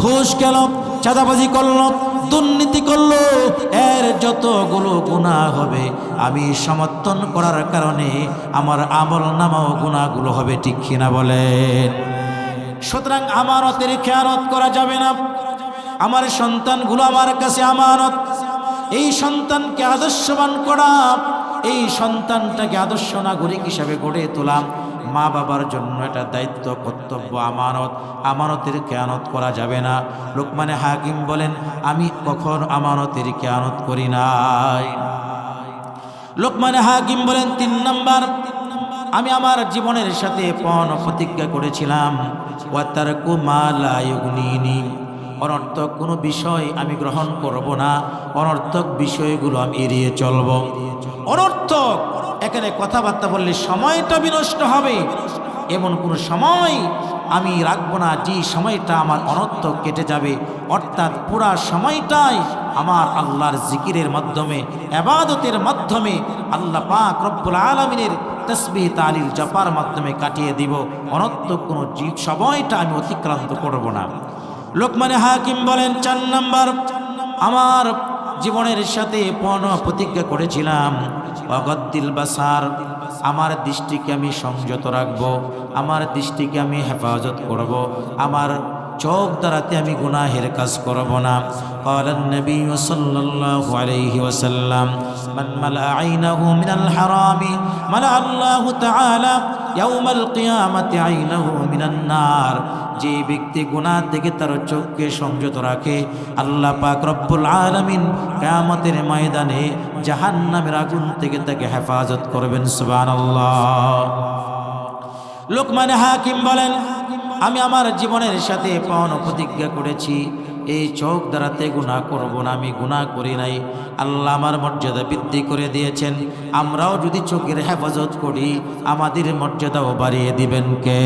ঘুষ খেল, চাঁদাবাজি করল, দুর্নীতি করলো, এর যতগুলো গুনাহ হবে আমি সমর্থন করার কারণে আমার আমল নামাও গুনাহগুলো হবে। ঠিক কিনা বলেন? সুতরাং আমানতের খেয়ানত করা যাবে না। আমার সন্তানগুলো আমার কাছে আমানত। এই সন্তানকে আদর্শবান করা, এই সন্তানটাকে আদর্শ নাগরিক হিসাবে গড়ে তোলা মা বাবার জন্য এটা দায়িত্ব, কর্তব্য, আমানত। আমানতের খেয়ানত করা যাবে না। লোকমান হাকিম বলেন, আমি কখন আমানতের খেয়ানত করি নাই। লোকমান হাকিম বলেন, 3 নাম্বার, আমি আমার জীবনের সাথে পণ প্রতিজ্ঞা করেছিলাম, ওয়াতারকু মা লা ইউগনিনি, অনর্থক কোনো বিষয় আমি গ্রহণ করব না, অনর্থক বিষয়গুলো আমি এড়িয়ে চলব। অনর্থক, এখানে কথাবার্তা বললে সময়টা বিনষ্ট হবে, এমন কোনো সময় আমি রাখবো না যে সময়টা আমার অনর্থক কেটে যাবে। অর্থাৎ পুরা সময়টাই আমার আল্লাহর জিকিরের মাধ্যমে, ইবাদতের মাধ্যমে, আল্লাহ পাক রব্বুল আলামিনের তাসবিহ তাহলিল জপার মাধ্যমে কাটিয়ে দিব। অনর্থক কোনো সময়টা আমি অতিক্রান্ত করব না। লোকমান হাকিম বলেন, 4 নাম্বার, আমার জীবনের সাথে পণ প্রতিজ্ঞা করেছিলাম, ওয়াগদ্দিল বাসার, আমার দৃষ্টিকে আমি সংযত রাখব, আমার দৃষ্টিকে আমি হেফাজত করব, আমার চোখ দ্বারাতে আমি গুনাহের কাজ করব না। ক্বালান নবী সাল্লাল্লাহু আলাইহি ওয়াসাল্লাম, মান মালা আইনাহু মিনাল হারামি মালা আল্লাহু তাআলা ইয়াউমাল কিয়ামাতি আইনাহু মিনান নার। যে ব্যক্তি গুনাহ থেকে তার চোখকে সংযত রাখে, আল্লাহ পাক রব্বুল আলামিন কিয়ামতের ময়দানে জাহান্নামের আগুন থেকে তাকে হেফাজত করবেন। সুবহানাল্লাহ। লোকমান হাকিম বলেন, আমি আমার জীবনের সাথে পণ প্রতিজ্ঞা করেছি, এই চোখ দ্বারাতে গুনাহ করব না, আমি গুনাহ করি নাই। আল্লাহ আমার মর্যাদা বৃদ্ধি করে দিয়েছেন। আমরাও যদি চোখের হেফাজত করি, আমাদের মর্যাদাও বাড়িয়ে দিবেন কে?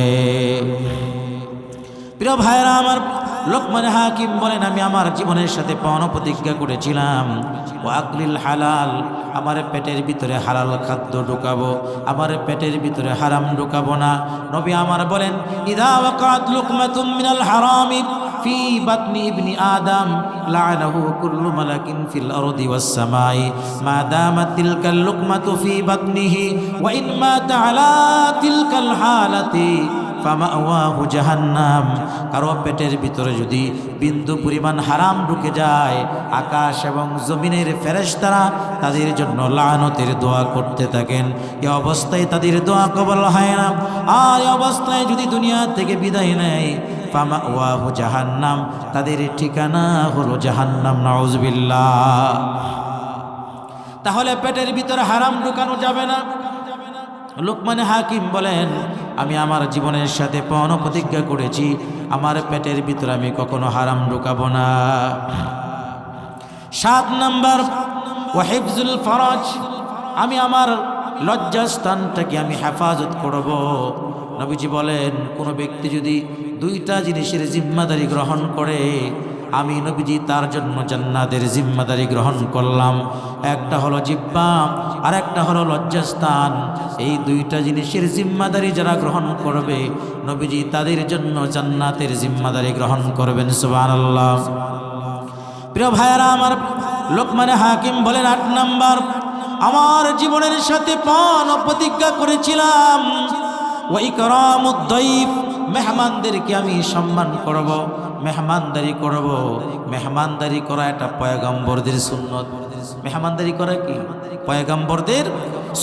প্রিয় ভাইরা আমার, লোকমান হাকিম বলেন, আমি আমার জীবনের সাথে পণ প্রতিজ্ঞা করেছিলাম, ওয়াকলিল হালাল, আমার পেটের ভিতরে হালাল খাদ্য ঢুকাবো, আমার পেটের ভিতরে হারাম ঢুকাবো না। নবী আমার বলেন, ইযা ওয়াকাত লুকমাতুম মিনাল হারামি ফি বাতনি ইবনি আদম লা'নাহু কুল্লু মালাকিন ফিল আরদি ওয়াস সামাই মা দামাত তিলকাল লুকমাতু ফি বাতনিহি ওয়া ইন মাতা আলা তিলকাল হালাতি ফামাওয়াহু জাহান্নাম, কারো পেটের ভিতরে যদি বিন্দু পরিমাণ হারাম ঢুকে যায়, আকাশ এবং জমিনের ফেরেশতারা তাদের জন্য লানতের দোয়া করতে থাকেন। এই অবস্থায় তাদের দোয়া কবুল হয় না। আর এই অবস্থায় যদি দুনিয়া থেকে বিদায় নেয়, ফামাওয়াহু জাহান্নাম, তাদের ঠিকানা হলো জাহান্নাম। নাউযুবিল্লাহ। তাহলে পেটের ভিতরে হারাম ঢুকানো যাবে না। লুকমান হাকিম বলেন, আমি আমার জীবনের সাথে পণ প্রতিজ্ঞা করেছি, আমার পেটের ভিতরে আমি কখনো হারাম ঢুকাবো না। 7 নাম্বার, ওয়াহিফজুল ফরজ, আমি আমার লজ্জাস্থানটাকে আমি হেফাজত করব। নবীজি বলেন, কোনো ব্যক্তি যদি 2টা জিনিসের জিম্মাদারি গ্রহণ করে, আমি নবীজি তার জন্য জান্নাতের জিম্মাদারি গ্রহণ করলাম। একটা হলো জিহ্বা আর একটা হলো লজ্জাস্থান। এই 2টা জিনিসের জিম্মাদারি যারা গ্রহণ করবে, নবীজি তাদের জন্য জান্নাতের জিম্মাদারি গ্রহণ করবেন। সুবহানাল্লাহ। প্রিয় ভাইয়ারা আমার, লোকমান হাকিম বলেন 8 নাম্বার, আমার জীবনের সাথে পণ প্রতিজ্ঞা করেছিলাম, ওয়া ইকরামুদ দাইফ, মেহমানদেরকে আমি সম্মান করব, মেহমানদারি করব। মেহমানদারি করা এটা পয়গম্বরদের সুন্নত। মেহমানদারি করা কি পয়গম্বরদের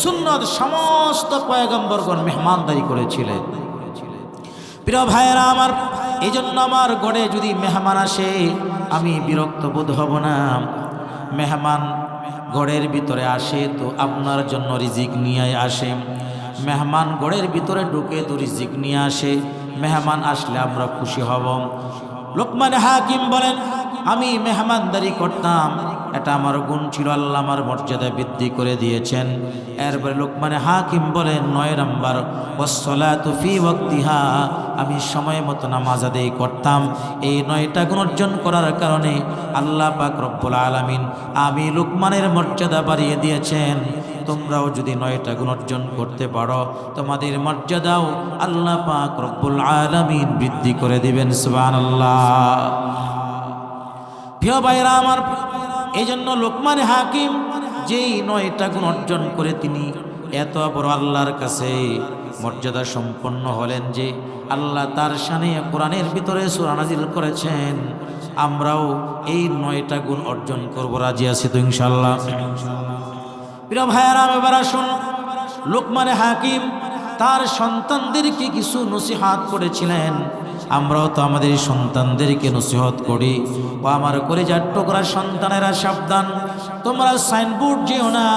সুন্নত। সমস্ত পয়গম্বরগণ মেহমানদারি করেছিলেন। প্রিয় ভাইয়েরা আমার, এই জন্য আমার ঘরে যদি মেহমান আসে, আমি বিরক্ত বোধ হব না। মেহমান ঘরের ভিতরে আসে তো আপনার জন্য রিজিক নিয়ে আসে। মেহমান ঘরের ভিতরে ঢুকে তো রিজিক নিয়ে আসে। মেহমান আসলে আমরা খুশি হব। লোকমান হাকিম বলেন, আমি মেহমানদারি করতাম, এটা আমার গুণ ছিল, আল্লাহ আমার মর্যাদা বৃদ্ধি করে দিয়েছেন। এরপরে লোকমান হাকিম বলেন 9 নাম্বার, ওয়াসসালাতু ফি ওয়াক্তিহা, আমি সময় মতো নামাজ আদায় করতাম। এই 9টা গুণ অর্জন করার কারণে আল্লাহ পাক রব্বুল আলামিন আমি লোকমানের মর্যাদা বাড়িয়ে দিয়েছেন। তোমরাও যদি 9টা গুণ অর্জন করতে পারো, তোমাদের মর্যাদাও আল্লাহ পাক রব্বুল আলামিন বৃদ্ধি করে দিবেন। সুবহানাল্লাহ। প্রিয় ভাইরা আমার, এই জন্য লোকমান হাকিম যেই 9টা গুণ অর্জন করে তিনি এত বড় আল্লাহর কাছে মর্যাদা সম্পন্ন হলেন যে আল্লাহ তার শানে কোরআনের ভিতরে সূরা নাজিল করেছেন। আমরাও এই 9টা গুণ অর্জন করব, রাজি আছি তো ইনশাআল্লাহ। প্রিয় ভাইয়ারা, এবার আসুন, লোকমান হাকিম তার সন্তানদেরকে কিছু নসিহত করেছিলেন। আমরাও তো আমাদের সন্তানদেরকে নসিহত করি। ও আমার কলিজার টুকরা সন্তানেরা, সাবধান, তোমরা সাইনবোর্ড যেও না।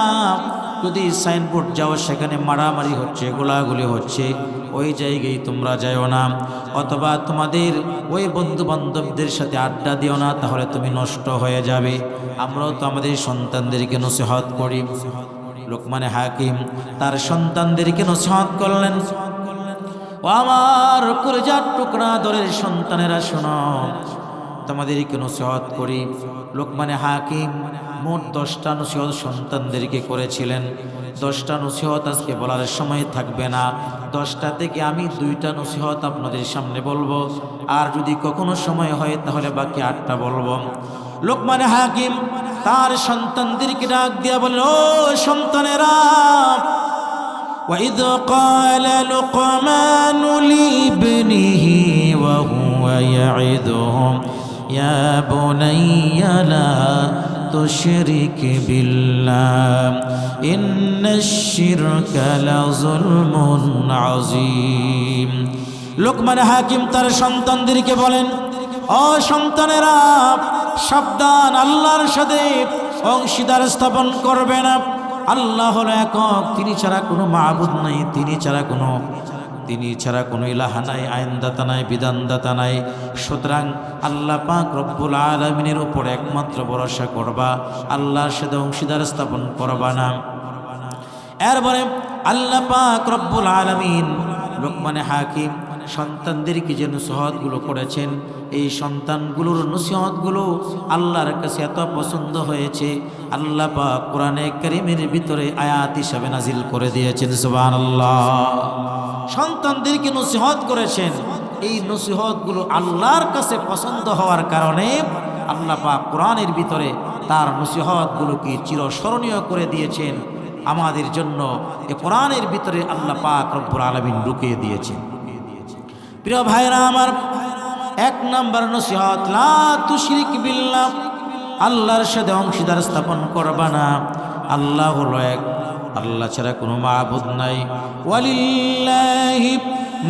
যদি সাইনবোর্ড যাও, সেখানে মারামারি হচ্ছে, গোলাগুলি হচ্ছে, ওই জায়গায় তোমরা যাও না। অথবা তোমাদের ওই বন্ধু বান্ধবদের সাথে আড্ডা দিও না, তাহলে তুমি নষ্ট হয়ে যাবে। আমরাও তো আমাদের সন্তানদেরকে নসিহত করি। লোকমান হাকিম তার সন্তানদেরকে নসিহত করলেন, ও আমার কলিজার টুকরা দরের সন্তানেরা, শোনো, তোমাদেরকে নসিহত করি। লোকমান হাকিম মোট 10টা নসিহত সন্তানদেরকে করেছিলেন। 10টা নসিহত আজকে বলার সময় থাকবে না। 10টা থেকে আমি 2টা নসিহত আপনাদের সামনে বলবো, আর যদি কখনো সময় হয় তাহলে বাকি 8টা বলবো। লোকমান হাকিম তার সন্তানদেরকে ডাক দিয়া বলেন, ও সন্তানেরা, وَإِذْ قَالَ لُقْمَانُ لِابْنِهِ وَهُوَ يَعِظُهُ يَا بُنَيَّ لَا تُشْرِكْ بِاللَّهِ إِنَّ الشِّرْكَ لَظُلْمٌ عَظِيمٌ। লোকমান হাকিম তার সন্তানদেরকে বলেন, ও সন্তানেরা, সাবধান, আল্লাহর সাথে অংশীদার স্থাপন করবে না। আল্লাহ হলো একক, তিনি ছাড়া কোনো মাবুদ নাই, তিনি ছাড়া কোনো ইলাহা নাই, আইনদাতা নাই, বিধানদাতা নাই। সুতরাং আল্লাহ পাক রব্বুল আলামিনের উপর একমাত্র ভরসা করবা, আল্লাহর সাথে অংশীদার স্থাপন করবা না। এরপরে আল্লাহ পাক রব্বুল আলামিন লোকমান হাকিম সন্তানদেরকে যে নসিহতগুলো করেছেন, এই সন্তানগুলোর নসিহতগুলো আল্লাহর কাছে এত পছন্দ হয়েছে, আল্লাহ পাক কোরআনে কারীমের ভিতরে আয়াত হিসাবে নাজিল করে দিয়েছেন। সুবহানাল্লাহ। সন্তানদেরকে নসিহত করেছেন, এই নসিহতগুলো আল্লাহর কাছে পছন্দ হওয়ার কারণে আল্লাহ পাক কোরআনের ভিতরে তার নসিহতগুলোকে চিরস্মরণীয় করে দিয়েছেন আমাদের জন্য। এই কোরআনের ভিতরে আল্লাহ পাক রব্বুল আলামিন ঢুকিয়ে দিয়েছেন। প্রিয় ভাইরা আমার, এক নাম্বার নসিহত, লা তুশরিক বিল্লাহ, আল্লাহর সাথে অংশীদার স্থাপন করবা না। আল্লাহ হলো এক, আল্লাহ ছাড়া কোনো মাবুদ নাই। ওয়ালিল্লাহি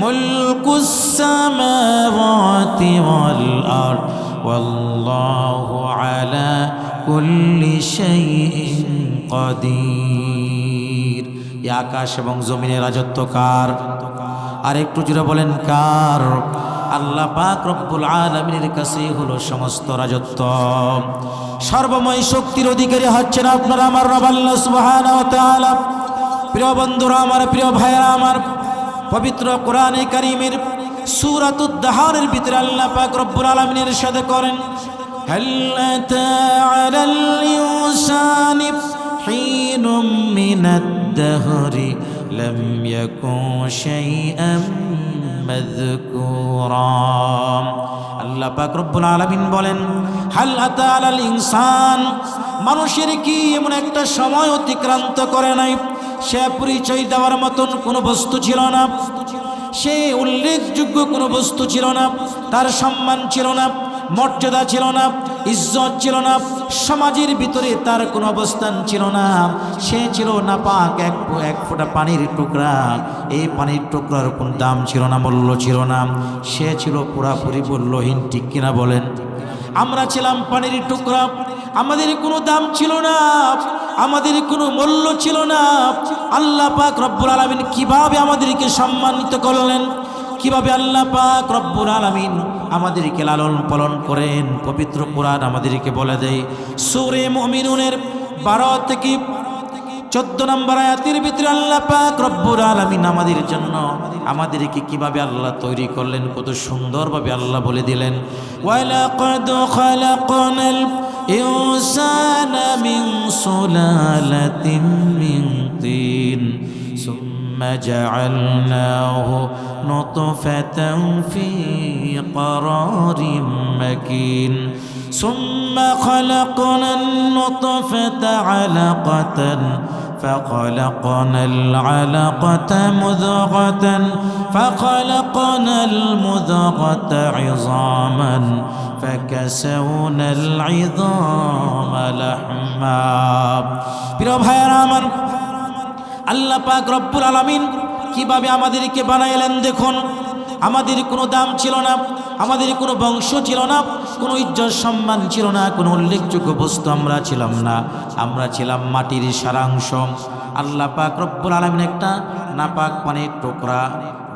মুলকুস সামাওয়াতি ওয়াল আরদ ওয়াল্লাহু আলা কুল্লি শাইইন কাদির। এই আকাশ এবং জমিনের রাজত্ব কার? আর একটু জোরে বলেন কার? আল্লাহ পাক রব্বুল আলামিনের কাছেই হলো সমস্ত রাজত্ব। সর্বময় শক্তির অধিকারী হচ্ছেন আপনারা আমার রব আল্লাহ সুবহানাহু ওয়া তাআলা। প্রিয় বন্ধুরা আমার, প্রিয় ভাইরা আমার, পবিত্র কোরআনে কারীমের সূরাতুদ দাহরের ভিতরে আল্লাহ পাক রব্বুল আলামিনের সাথে করেন, হাল আতা আলাল ইনসানি হিনুম মিনাদ দাহরি লাম ইয়াকুন শাইআম মাযকুরা। আল্লাহ পাক রব্বুল আলামিন বলেন, হাল আতা আলাল ইনসান, মানুষের কি এমন একটা সময় অতিক্রান্ত করে নাই সে পরিচয় দেওয়ার মতন কোনো বস্তু ছিল না, সে উল্লেখযোগ্য কোনো বস্তু ছিল না, তার সম্মান ছিল না, মর্যাদা ছিল না, ইজ্জত ছিল না, সমাজের ভিতরে তার কোনো অবস্থান ছিল না। সে ছিল নাপাক, এক ফোঁটা পানির টুকরা। এই পানির টুকরার কোন দাম ছিল না, মূল্য ছিল না। সে ছিল পুরাপুরি মূল্যহীন, ঠিক কিনা বলেন? আমরা ছিলাম পানির টুকরা, আমাদের কোনো দাম ছিল না, আমাদের কোনো মূল্য ছিল না। আল্লাহ পাক রব্বুল আলামিন কিভাবে আমাদেরকে সম্মানিত করলেন, কিভাবে আল্লাহ পাক রব্বুল আলামিন আমাদেরকে লালন পালন করেন। পবিত্র কোরআন আমাদেরকে বলে দেয়, সূরা মুমিনুনের 12 থেকে 14 নম্বর আয়াতের ভিতরে আল্লাহ পাক রব্বুল আলামিন আমাদের জন্য আমাদেরকে কিভাবে আল্লাহ তৈরি করলেন, কত সুন্দরভাবে আল্লাহ বলে দিলেন, ওয়ালাকাদ খালাকনাল ইনসানা মিন সুলালাতিন মিন তিন সুম্মা জাআলনাহু নুতফাতান ফি ক্বারারিম মাকিন সুম্মা খালাকনান নুতফাতা আলাকাতান فخلقنا العلقة مضغة فخلقنا المضغة عظاما فكسونا العظام لحما। প্রিয় ভাইরা আমার, আল্লাহ পাক রব্বুল আলামিন কিভাবে আমাদেরকে বানাইলেন দেখুন। আমাদের কোনো দাম ছিল না, আমাদের কোনো বংশ ছিল না, কোনো ইজ্জত সম্মান ছিল না, কোনো উল্লেখযোগ্য বস্তু আমরা ছিলাম না। আমরা ছিলাম মাটির সারাংশ। আল্লাহ পাক রব্বুল আলামিন একটা নাপাক পানির টুকরা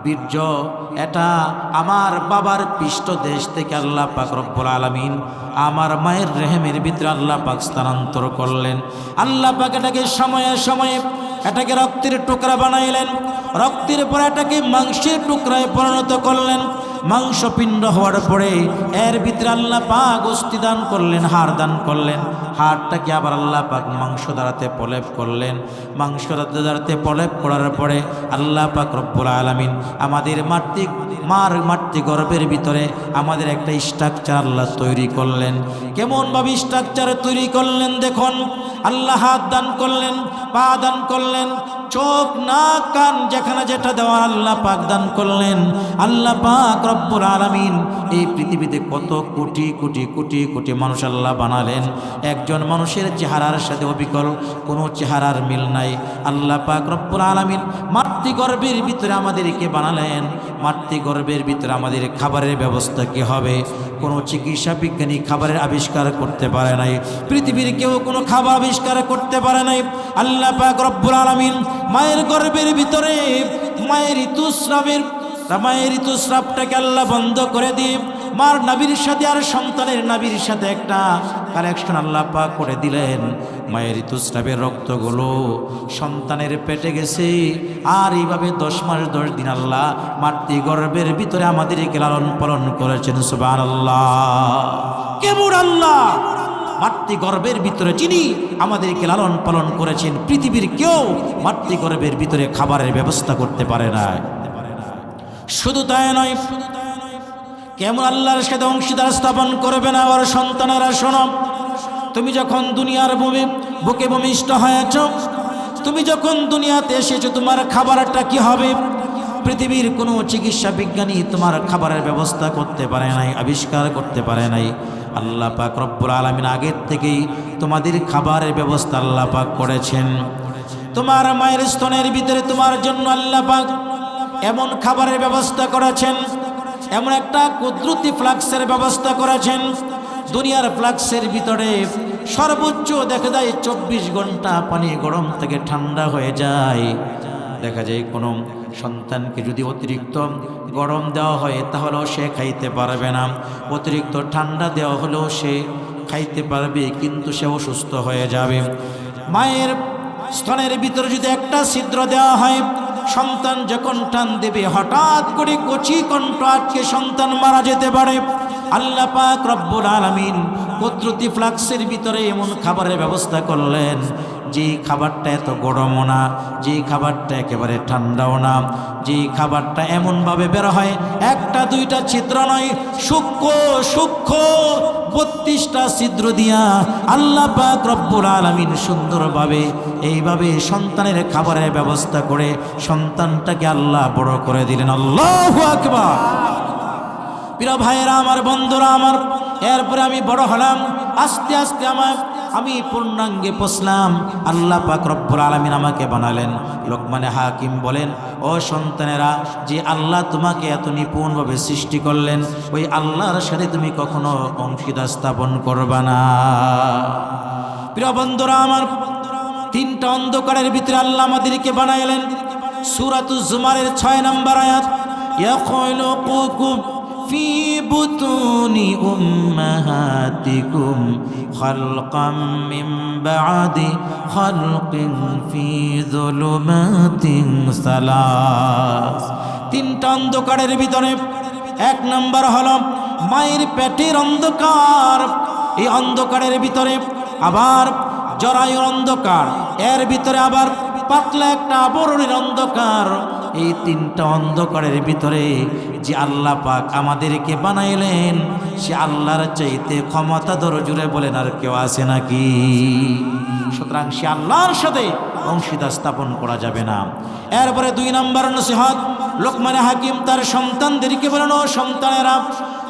বীর্য, এটা আমার বাবার পৃষ্ঠদেশ থেকে আল্লাহ পাক রব্বুল আলামিন আমার মায়ের রেহেমের ভিতরে আল্লাহ পাক স্থানান্তর করলেন। আল্লাহ পাক এটাকে সময়ে সময়ে এটাকে রক্তের টুকরা বানাইলেন, রক্তের পরে এটাকে মাংসের টুকরায় পরিণত করলেন। মাংসপিণ্ড হওয়ার পরে এর ভিতরে আল্লাহ পাক অস্থি দান করলেন, হাড় দান করলেন। হাড়টাকে আবার আল্লাহ পাক মাংস দ্বারাতে প্রলেপ করলেন। মাংস দ্বারাতে প্রলেপ করার পরে আল্লাহ পাক রব্বুল আলামিন আমাদের মাতৃগর্ভের ভিতরে আমাদের একটা স্ট্রাকচার আল্লাহ তৈরি করলেন। কেমনভাবে স্ট্রাকচার তৈরি করলেন দেখুন। আল্লাহ হাত দান করলেন, পা দান করলেন, চোখ নাক কান যেখানে যেটা দেওয়া আল্লাহ পাক দান করলেন। আল্লাহ পাক রব্বুল আলামিন এই পৃথিবীতে কত কোটি কোটি কোটি কোটি মানুষ আল্লাহ বানালেন। একজন মানুষের চেহারার সাথে অবিকল কোনো চেহারার মিল নাই। আল্লাহ পাক রব্বুল আলামিন মাতৃগর্ভের ভিতরে আমাদেরকে বানালেন। মাতৃগর্ভের ভিতরে আমাদের খাবারের ব্যবস্থা কি হবে, কোনো চিকিৎসা বিজ্ঞানী খাবারের আবিষ্কার করতে পারে নাই। পৃথিবীর কেউ কোনো খাবার আবিষ্কার করতে পারে নাই। আল্লাহ পাক রব্বুল আলামিন মায়ের গর্ভের ভিতরে মায়ের ঋতুস্রাবটাকে আল্লাহ বন্ধ করে দিয়ে মার নাভির সাথে আর সন্তানের নাভির সাথে একটা কানেকশন আল্লাহ পাক করে দিলেন। মায়ের ঋতুস্রাবের রক্তগুলো সন্তানের পেটে গেছে। আর এইভাবে 10 মাস 10 দিন আল্লাহ মাতৃগর্ভের ভিতরে আমাদেরকে লালন পালন করেছেন। সুবহানাল্লাহ, কেমন আল্লাহ! মাতৃগর্ভের ভিতরে যিনি আমাদেরকে লালন পালন করেছেন, পৃথিবীর কেউ মাতৃগর্ভের ভিতরে খাবারের ব্যবস্থা করতে পারে না। শুধু তাই নয়, কেমন আল্লাহর সাথে অংশীদার স্থাপন করবে না। আর সন্তানেরা শোনো, তুমি যখন দুনিয়ার বুকে ভূমিষ্ঠ হয়েছ, তুমি যখন দুনিয়াতে এসেছো, তোমার খাবারটা কি হবে? পৃথিবীর কোনো চিকিৎসা বিজ্ঞানী তোমার খাবারের ব্যবস্থা করতে পারে নাই, আবিষ্কার করতে পারে নাই। আল্লাহ পাক রব্বুল আলামিন আগের থেকেই তোমাদের খাবারের ব্যবস্থা আল্লাহ পাক করেছেন। তোমার মায়ের স্তনের ভিতরে তোমার জন্য আল্লাহ পাক এমন খাবারের ব্যবস্থা করেছেন, এমন একটা কুদরতি ফ্লাক্সের ব্যবস্থা করেছেন। দুনিয়ার ফ্লাক্সের ভিতরে সর্বোচ্চ দেখা যায় 24 ঘন্টা পানি গরম থেকে ঠান্ডা হয়ে যায়। দেখা যায় কোনো সন্তানকে যদি অতিরিক্ত গরম দেওয়া হয় তাহলেও সে খাইতে পারবে না, অতিরিক্ত ঠান্ডা দেওয়া হলেও সে খাইতে পারবে, কিন্তু সে অসুস্থ হয়ে যাবে। মায়ের স্তনের ভিতরে যদি একটা ছিদ্র দেওয়া হয়, সন্তান যখন টান দেবে হঠাৎ করে কচি কণ্ঠ আটকে সন্তান মারা যেতে পারে। আল্লাহ পাক রব্বুল আলামিন কুদরতি ফ্লাক্সের ভিতরে এমন খাবারের ব্যবস্থা করলেন, যে খাবারটা এত গরমও না, যে খাবারটা একেবারে ঠান্ডাও না, যে খাবারটা এমনভাবে বের হয় একটা দুইটা ছিদ্র নয়, সূক্ষ্ম সূক্ষ্ম 32টা ছিদ্র দিয়া আল্লাহ পাক রব্বুল আলামিন সুন্দরভাবে এইভাবে সন্তানের খাবারের ব্যবস্থা করে সন্তানটাকে আল্লাহ বড় করে দিলেন। আল্লাহু আকবার। প্রিয় ভাইয়েরা আমার, বন্ধুরা আমার, এরপরে আমি বড় হলাম, আস্তে আস্তে আমি পূর্ণাঙ্গে পৌঁছলাম। আল্লাহ পাক রব্বুল আলামিন আমাকে বানালেন। লোকমানে হাকিম বলেন, ও সন্তানেরা, যে আল্লাহ তোমাকে এত নিপুণভাবে সৃষ্টি করলেন, ওই আল্লাহর সাথে তুমি কখনো অংশীদার স্থাপন করবা না। প্রিয় বন্ধুরা আমার, 3টা অন্ধকারের ভিতরে আল্লাহ আমাদেরকে বানাইলেন। সূরাতুজ জুমারের 6 নম্বর আয়াত, ইয়াখলুকুকুম في بطون أمهاتكم خلقا من بعد خلق في ظلمات ثلاث। 3টা অন্ধকারের ভিতরে 1 নম্বর হলো মায়ের পেটের অন্ধকার। এই অন্ধকারের ভিতরে আবার জরায়ুর অন্ধকার, এর ভিতরে আবার পাতলা একটা আবরণের অন্ধকার। এই 3টা অন্ধকারের ভিতরে যে আল্লাহ পাক আমাদেরকে বানাইলেন, সে আল্লাহর চাইতে ক্ষমতাধর, জুড়ে বলেন আর কেউ আছে নাকি? সুতরাং সে আল্লাহর সাথে অংশীদার স্থাপন করা যাবে না। এরপরে 2 নম্বর নসিহত, লোকমানে হাকিম তার সন্তানদেরকে বলেন, ও সন্তানেরা,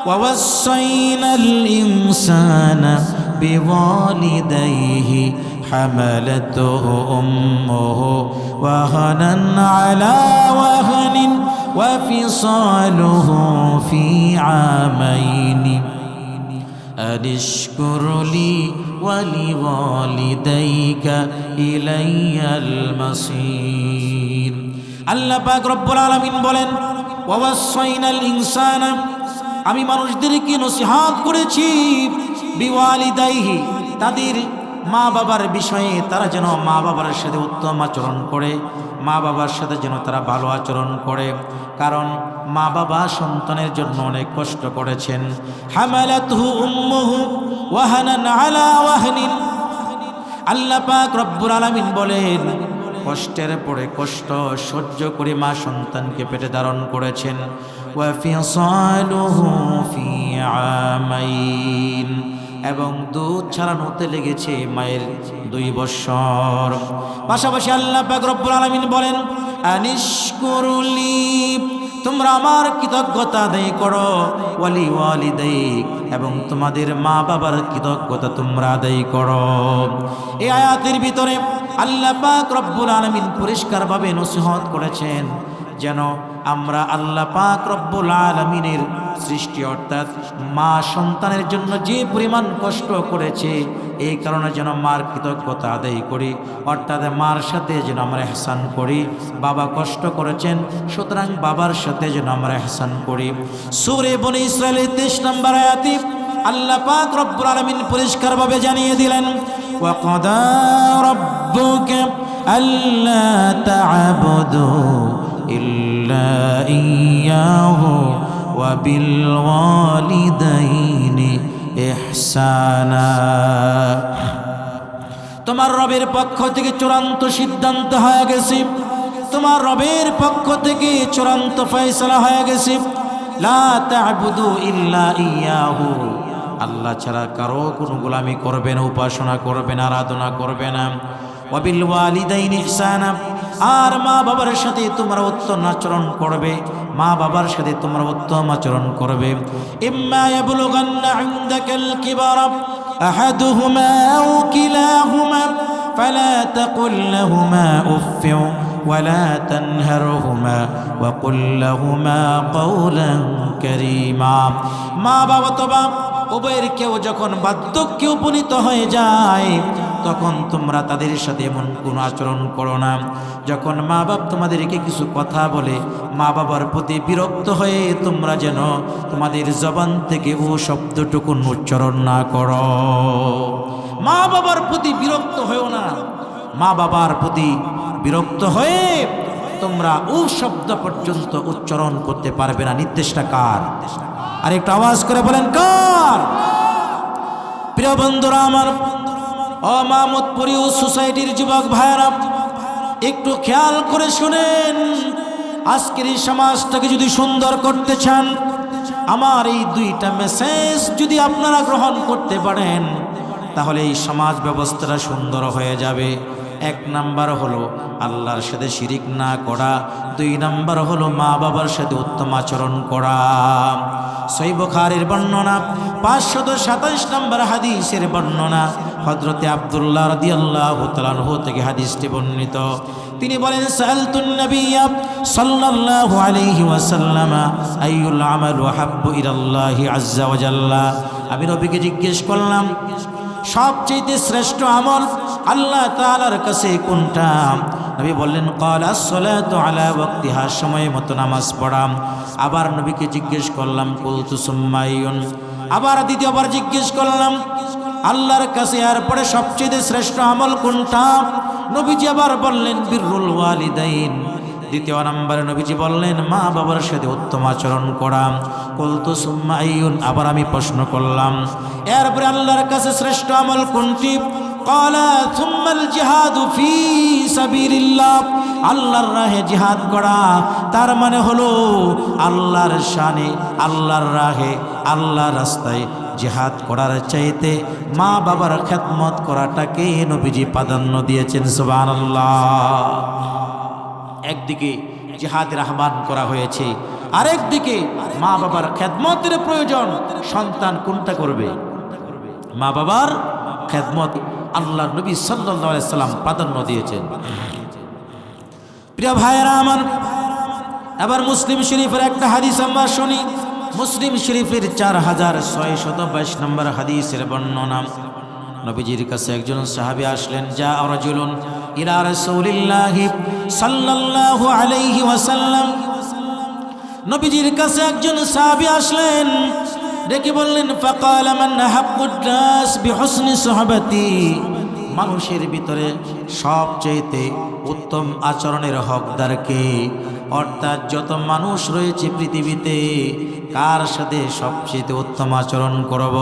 ওয়াসাইনাল ইনসানা বিওয়ালিদাইহি حملته أمه وهنا على وهن وفصاله في عامين أن اشكر لي ولوالديك إلي المصير। আল্লাহ পাক রব্বুল আলামিন বলেন, ওয়াসাইনাল ইনসানা, আমি মানুষদেরকে নসিহত করেছি, বিওয়ালিদাইহি, তাদের মা বাবার বিষয়ে তারা যেন মা বাবার সাথে উত্তম আচরণ করে, মা বাবার সাথে যেন তারা ভালো আচরণ করে, কারণ মা বাবা সন্তানের জন্য অনেক কষ্ট করেছেন। হামালাতহু উম্মুহু ওয়াহানান আলা ওয়াহনিন। আল্লাহ পাক রব্বুল আলামিন বলেন, কষ্টের পরে কষ্ট সহ্য করে মা সন্তানকে পেটে ধারণ করেছেন। ওয়া ফিসালুহু ফি আমাইন, এবং দুধ ছাড়ানোতে লেগেছে মায়ের 2 বৎসর। পাশাপাশি আল্লাহ পাক রব্বুল আলামিন বলেন, আনিশকুরুলি, তোমরা আমার কৃতজ্ঞতা আদায় করো, ওয়ালি ওয়ালিদাইক, এবং তোমাদের মা বাবার কৃতজ্ঞতা তোমরা আদায় করো। এই আয়াতের ভিতরে আল্লাহ পাক রব্বুল আলামিন পরিষ্কারভাবে নসিহত করেছেন, যেন আমরা আল্লাহ পাক রব্বুল আলামিনের সৃষ্টি অর্থাৎ মা সন্তানের জন্য যে পরিমাণ কষ্ট করেছে, এই কারণে যেন মার কৃতজ্ঞতা আদায় করি, অর্থাৎ মার সাথে যেন আমরা ইহসান করি। বাবা কষ্ট করেছেন, সুতরাং বাবার সাথে যেন আমরা ইহসান করি। সূরা বনী ইসরাঈলের 23 নম্বর আয়াতে আল্লাহ পাক রব্বুল আলামিন পরিষ্কারভাবে জানিয়ে দিলেন, ওয়া ক্বাদা রাব্বুকা আল্লা তা'বুদু ইল্লা ইয়্যাহু ওয়া বিল ওয়ালিদাইনি ইহসানা। তোমার রবের পক্ষ থেকে চূড়ান্ত সিদ্ধান্ত হয়ে গেছে, তোমার রবের পক্ষ থেকে চূড়ান্ত ফয়সালা হয়ে গেছে, লা তা'বুদু ইল্লা ইয়্যাহু, আল্লাহ ছাড়া কারো কোনো গোলামি করবে না, উপাসনা করবে না, আরাধনা করবে না। ওয়াবিল ওয়ালিদাইনি ইহসানা, আর মা বাবার সাথে তোমরা উত্তম আচরণ করবে, মা বাবার সাথে তোমরা উত্তম আচরণ করবে। ইম্মা ইয়াবলুগান্না ইনদাকাল কিবারা আহাদুহুমা আও কিলাহুমা ফালা তাকুল লাহুমা উফফিন ওয়ালা তানহারহুমা ওয়া কুল লাহুমা কাওলান কারীমা। মা বাবা তোবা উভয়ের কেউ যখন বার্ধক্যে উপনীত হয়ে যায় তখন তোমরা তাদের সাথে এমন কোনো আচরণ করো না। যখন মা বাপ তোমাদেরকে কিছু কথা বলে মা বাবার প্রতি বিরক্ত হয়ে তোমরা যেন তোমাদের জবান থেকে ও শব্দটুকু উচ্চারণ না করো। মা বাবার প্রতি বিরক্ত হয়েও না, মা বাবার প্রতি বিরক্ত হয়ে তোমরা ও শব্দ পর্যন্ত উচ্চারণ করতে পারবে না। নির্দেশটা কার? আর একটু আওয়াজ করে বলেন কার? প্রিয় বন্ধুরা আমার, ও মাহমুদপুরি ও সোসাইটির যুবক ভাইরা, একটু খেয়াল করে শুনেন। আজকের এই সমাজটাকে যদি সুন্দর করতে চান, আমার এই দুইটা মেসেজ যদি আপনারা গ্রহণ করতে পারেন তাহলে এই সমাজ ব্যবস্থাটা সুন্দর হয়ে যাবে। এক নাম্বার হলো আল্লাহর সাথে শিরিক না করা, দুই নাম্বার হলো মা বাবার সাথে উত্তম আচরণ করা। সহিহ বুখারীর বর্ণনা 527 নম্বর হাদিসের বর্ণনা, হযরতে আব্দুল্লাহ রাদিয়াল্লাহু তাআলা আনহু থেকে হাদিসটি বর্ণিত। তিনি বলেন, সাআলতুন নবিয়্য সাল্লাল্লাহু আলাইহি ওয়াসাল্লাম আইয়ুল আমালু হাব্বু ইলাল্লাহি আযজা ওয়া জাল্লা। আমি নবীকে জিজ্ঞেস করলাম সবচেয়ে শ্রেষ্ঠ আমল আল্লাহ তাআলার কাছে কোনটা? নবী বললেন, ক্বালা আস-সালাতু আলা ওয়াক্তিহা, সময় মতো নামাজ পড়া। আবার নবীকে জিজ্ঞেস করলাম, কুলতু সুম্মা আইয়ুন, আবার দ্বিতীয়বার জিজ্ঞেস করলাম আল্লাহর কাছে এরপরে সবচেয়ে শ্রেষ্ঠ আমল কোনটা? নবীজি আবার বললেন, বিররুল ওয়ালিদাইন। দ্বিতীয় নম্বরে নবীজি বললেন, মা বাবার সাথে উত্তম আচরণ করা। কুলতু সুম্মা আইয়ুন, আবার আমি প্রশ্ন করলাম এরপরে আল্লাহর কাছে শ্রেষ্ঠ আমল কোনটি? ক্বালা সুম্মাল জিহাদু ফি সাবিলিল্লাহ, আল্লাহর রাহে জিহাদ করা। তার মানে হলো আল্লাহর শানে, আল্লাহর রাহে, আল্লাহর রাস্তায় জিহাদ করার চাইতে মা বাবার খেদমত করাটাকে নবীজি প্রাধান্য দিয়েছেন। সুবহানাল্লাহ। একদিকে জিহাদের আহ্বান করা হয়েছে, আরেকদিকে মা বাবার খেদমতের প্রয়োজন। সন্তান কোনটা করবে? মা বাবার খেদমত আল্লাহর নবী সাল্লাল্লাহু আলাইহি সাল্লাম প্রাধান্য দিয়েছেন। প্রিয় ভাইয়েরা আমার, এবার মুসলিম শরীফের একটা হাদিস আমরা শুনি। মুসলিম শরীফের 4622 নম্বর হাদিসের বর্ণনা। নবীজির কাছে একজন সাহাবী আসলেন, যা রাজুলুন ইলা রাসূলিল্লাহি সাল্লাল্লাহু আলাইহি ওয়াসাল্লাম। নবীজির কাছে একজন সাহাবী আসলেন, ডেকে বললেন, ফাকালা মান আহাব্বুন নাস বিহুসনি সুহবাতি, মানুষের ভিতরে সবচেয়ে উত্তম আচরণের হকদার কে? অর্থাৎ যত মানুষ রয়েছে পৃথিবীতে কার সাথে সবচেয়ে উত্তম আচরণ করব?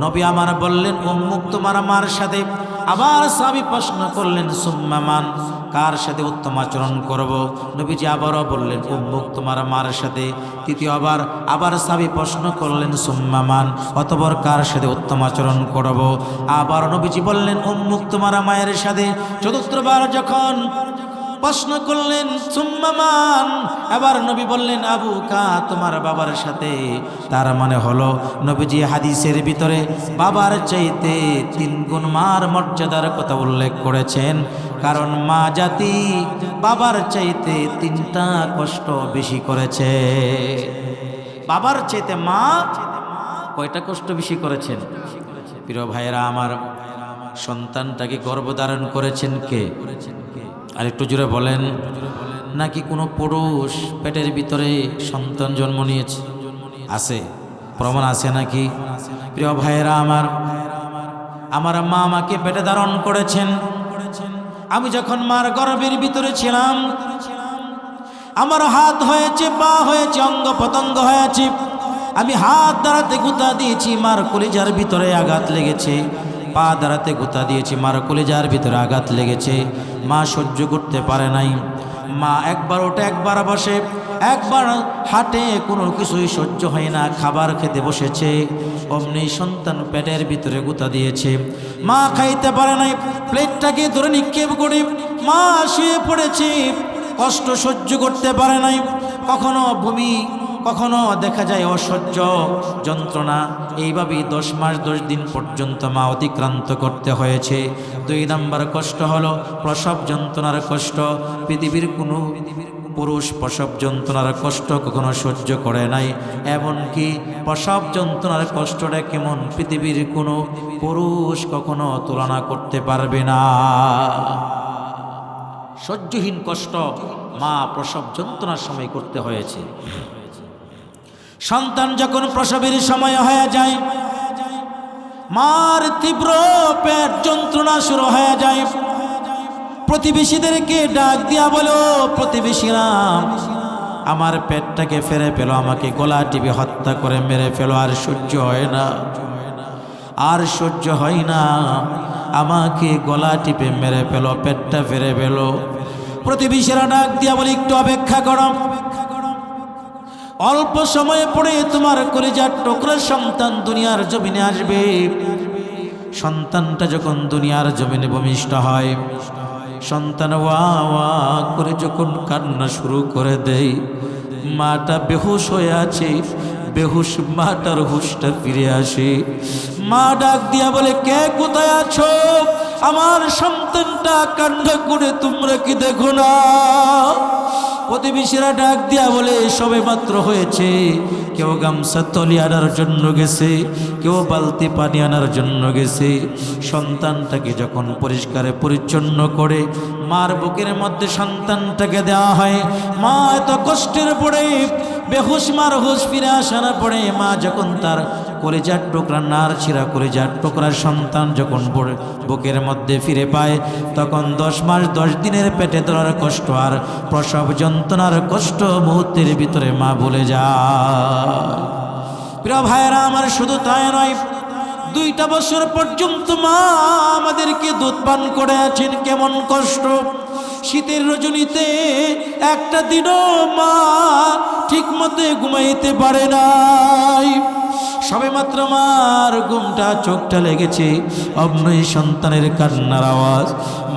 নবী আমার বললেন, উম্মুক, তোমার মার সাথে। আবার সাহাবী প্রশ্ন করলেন, সুম্মা মান, কার সাথে উত্তম আচরণ করব? নবীজি আবারও বললেন, উম্মুক, তোমার মার সাথে। তৃতীয়বার আবার সাহাবী প্রশ্ন করলেন, সুম্মা মান, অতঃপর কার সাথে উত্তম আচরণ করব? আবার নবীজি বললেন, উম্মুক, তোমার মায়ের সাথে। চতুর্থবার যখন প্রশ্ন করলেন, সুম্মা মান, এবার নবী বললেন, আবুকা, তোমার বাবার সাথে। তার মানে হলো নবীজি হাদিসের ভিতরে বাবার চাইতে 3 গুণ মার মর্যাদার কথা উল্লেখ করেছেন। কারণ মা জাতি বাবার চাইতে 3টা কষ্ট বেশি করেছে। বাবার চাইতে মা কয়টা কষ্ট বেশি করেছেন? প্রিয় ভাইয়েরা আমার, সন্তানটাকে গর্ভধারণ করেছেন কে? আর একটু জোরে বলেন। নাকি কোনো পুরুষ পেটের ভিতরে সন্তান জন্ম নিয়েছে? আছে, প্রমাণ আছে নাকি? প্রিয় ভাইয়েরা আমার, আমার মা আমাকে পেটে ধারণ করেছেন। আমি যখন মার গর্ভের ভিতরে ছিলাম, আমার হাত হয়েছে, পা হয়েছে, অঙ্গ প্রত্যঙ্গ হয়েছে। আমি হাত দ্বারাতে গুঁতা দিয়েছি, মার কলিজার ভিতরে আঘাত লেগেছে। পা দ্বারাতে গুঁতা দিয়েছি, মার কলিজার ভিতরে আঘাত লেগেছে। মা সহ্য করতে পারে নাই। মা একবার ওঠে, একবার বসে, একবার হাটে কোনো কিছুই সহ্য হয় না, খাবার খেতে বসেছে, অমনি সন্তান পেটের ভিতরে গুঁতা দিয়েছে। মা খাইতে পারে নাই, প্লেটটাকে ধরে নিক্ষেপ করে মা শুয়ে পড়েছে, কষ্ট সহ্য করতে পারে নাই। কখনো ভূমি, কখনো দেখা যায় অসহ্য যন্ত্রণা। এইভাবেই 10 মাস 10 দিন পর্যন্ত মা অতিক্রান্ত করতে হয়েছে। 2 নম্বর কষ্ট হলো প্রসব যন্ত্রণার কষ্ট। পৃথিবীর কোনো পুরুষ প্রসব যন্ত্রণার কষ্ট কখনো সহ্য করে নাই। এমনকি প্রসব যন্ত্রণার কষ্টটা কেমন পৃথিবীর কোনো পুরুষ কখনো তুলনা করতে পারবে না। সহ্যহীন কষ্ট মা প্রসব যন্ত্রণার সময় করতে হয়েছে। সন্তান যখন প্রসবের সময় হয়ে যায়, মার তীব্র পেট যন্ত্রণা শুরু হয়ে যায়। প্রতিবেশীদেরকে ডাক দিয়া বলো, প্রতিবেশীরা আমার পেটটাকে ফেরে ফেলো, আমাকে গলা টিপে হত্যা করে মেরে ফেলো, আর সহ্য হয় না, আর সহ্য হয় না, আমাকে গলা টিপে মেরে ফেলো, পেটটা ফেরে ফেলো। প্রতিবেশীরা ডাক দিয়া বলে একটু অপেক্ষা করো, অল্প সময় পরে তোমার কলিজার টুকরা সন্তান দুনিয়ার জমিনে আসবে। সন্তানটা যখন দুনিয়ার জমিনে ভূমিষ্ঠ হয়, সন্তান ওয়া ওয়া করে যখন কান্না শুরু করে দেয়, মাটা বেহুশ হয়ে আছে, বেহুশ মাটার হুশটা ফিরে আসে। মা ডাক দিয়া বলে, কে কোথায় আছো? আমার সন্তানটা কান্না করে তোমরা কি দেখো না? প্রতিবেশীরা ডাক দিয়া বলে, সবে মাত্র হয়েছে। কেউ গামছা তলি আনার জন্য গেছে, কেউ বালতি পানি আনার জন্য গেছে। সন্তানটাকে যখন পরিষ্কার পরিচ্ছন্ন করে মার বুকের মধ্যে সন্তানটাকে দেওয়া হয়, মা এত কষ্টের পরে বেহুশ, মার হুশ ফিরে আসার পরে মা যখন তার কলিজার টুকরা, নার ছিঁড়া কলিজার টুকরা সন্তান যখন বুকের মধ্যে ফিরে পায়, তখন 10 মাস 10 দিনের পেটে ধরার কষ্ট আর প্রসব যন্ত্রণার কষ্ট মুহূর্তের ভিতরে মা ভুলে যায়। প্রিয় ভাইয়েরা আমার, শুধু তাই নয়, 2টা বছর পর্যন্ত মা আমাদেরকে দুধ পান করে আছেন। কেমন কষ্ট! শীতের রজনীতে একটা দিনও মা ঠিক মতো ঘুমাইতে পারে নাই। সবে মাত্র মার ঘুমটা, চোখটা লেগেছে, অমনি সন্তানের কান্নার আওয়াজ।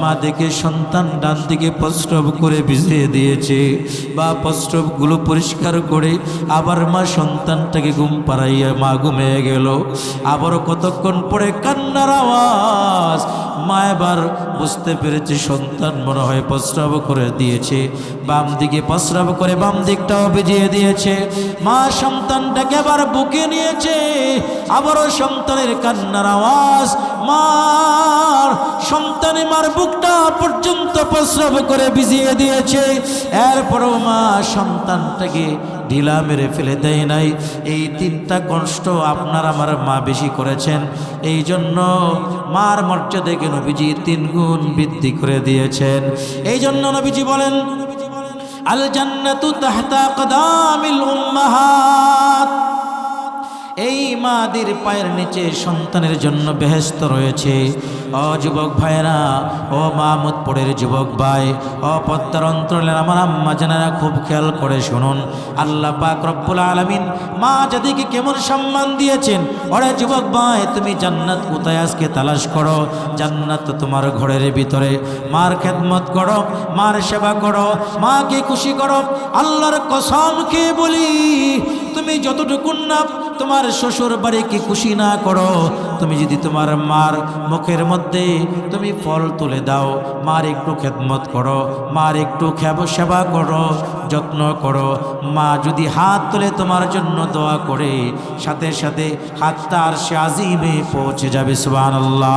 মা দেখে সন্তান ডান দিকে প্রস্রাব করে ভিজিয়ে দিয়েছে, বা প্রস্রাবগুলো পরিষ্কার করে আবার মা সন্তানটাকে ঘুম পাড়াইয়া মা ঘুমিয়ে গেল। আবারও কতক্ষণ পরে কান্নার আওয়াজ। মা এবার বুঝতে পেরেছে সন্তান মনে হয় প্রস্রাব করে দিয়েছে, বাম দিকে প্রস্রাব করে বাম দিকটাও ভিজিয়ে দিয়েছে। মা সন্তানটাকে আবার বুকে নিয়েছে, আবারও সন্তানের কান্নার আওয়াজ। মার সন্তানে মার বুকটা পর্যন্ত প্রস্রাব করে ভিজিয়ে দিয়েছে। এরপরও মা সন্তানটাকে ঢিলা মেরে ফেলে দেয় নাই। এই 3টা কষ্ট আপনার আমার মা বেশি করেছেন, এই জন্য মার মর্যাদাকে নবীজি 3 গুণ বৃদ্ধি করে দিয়েছেন। এই জন্য নবীজি বলেন, আল জান্নাতু তাহতা আকদামিল উম্মাহাত। এই মাদের পায়ের নিচে সন্তানের জন্য বেহেশত রয়েছে। ও যুবক ভাইরা, ও মাহমুদপুরের যুবক ভাই, ও পদ্মার অন্তরের আমার আম্মা জানেরা, খুব খেয়াল করে শুনুন। আল্লাহ পাক রব্বুল আলামিন মা জাতিকে কেমন সম্মান দিয়েছেন। ওরে যুবক ভাই, তুমি জান্নাত কোথায় আজকে তালাশ করো? জান্নাত তো তোমার ঘরের ভিতরে। মার খেদমত করো, মার সেবা করো, মাকে খুশি করো। আল্লাহর কসম খেয়ে বলি, তুমি যতটুকু না তোমার শ্বশুর বাড়িকে খুশি না করো, তুমি যদি তোমার মার মুখের মধ্যে তুমি ফল তুলে দাও, মার একটু খেদমত করো, মার একটু সেবা করো, যত্ন করো, মা যদি হাত তুলে তোমার জন্য দোয়া করে, সাথে সাথে হাতটা আরশে আজিমে পৌঁছে যাবে। সুবহানাল্লাহ।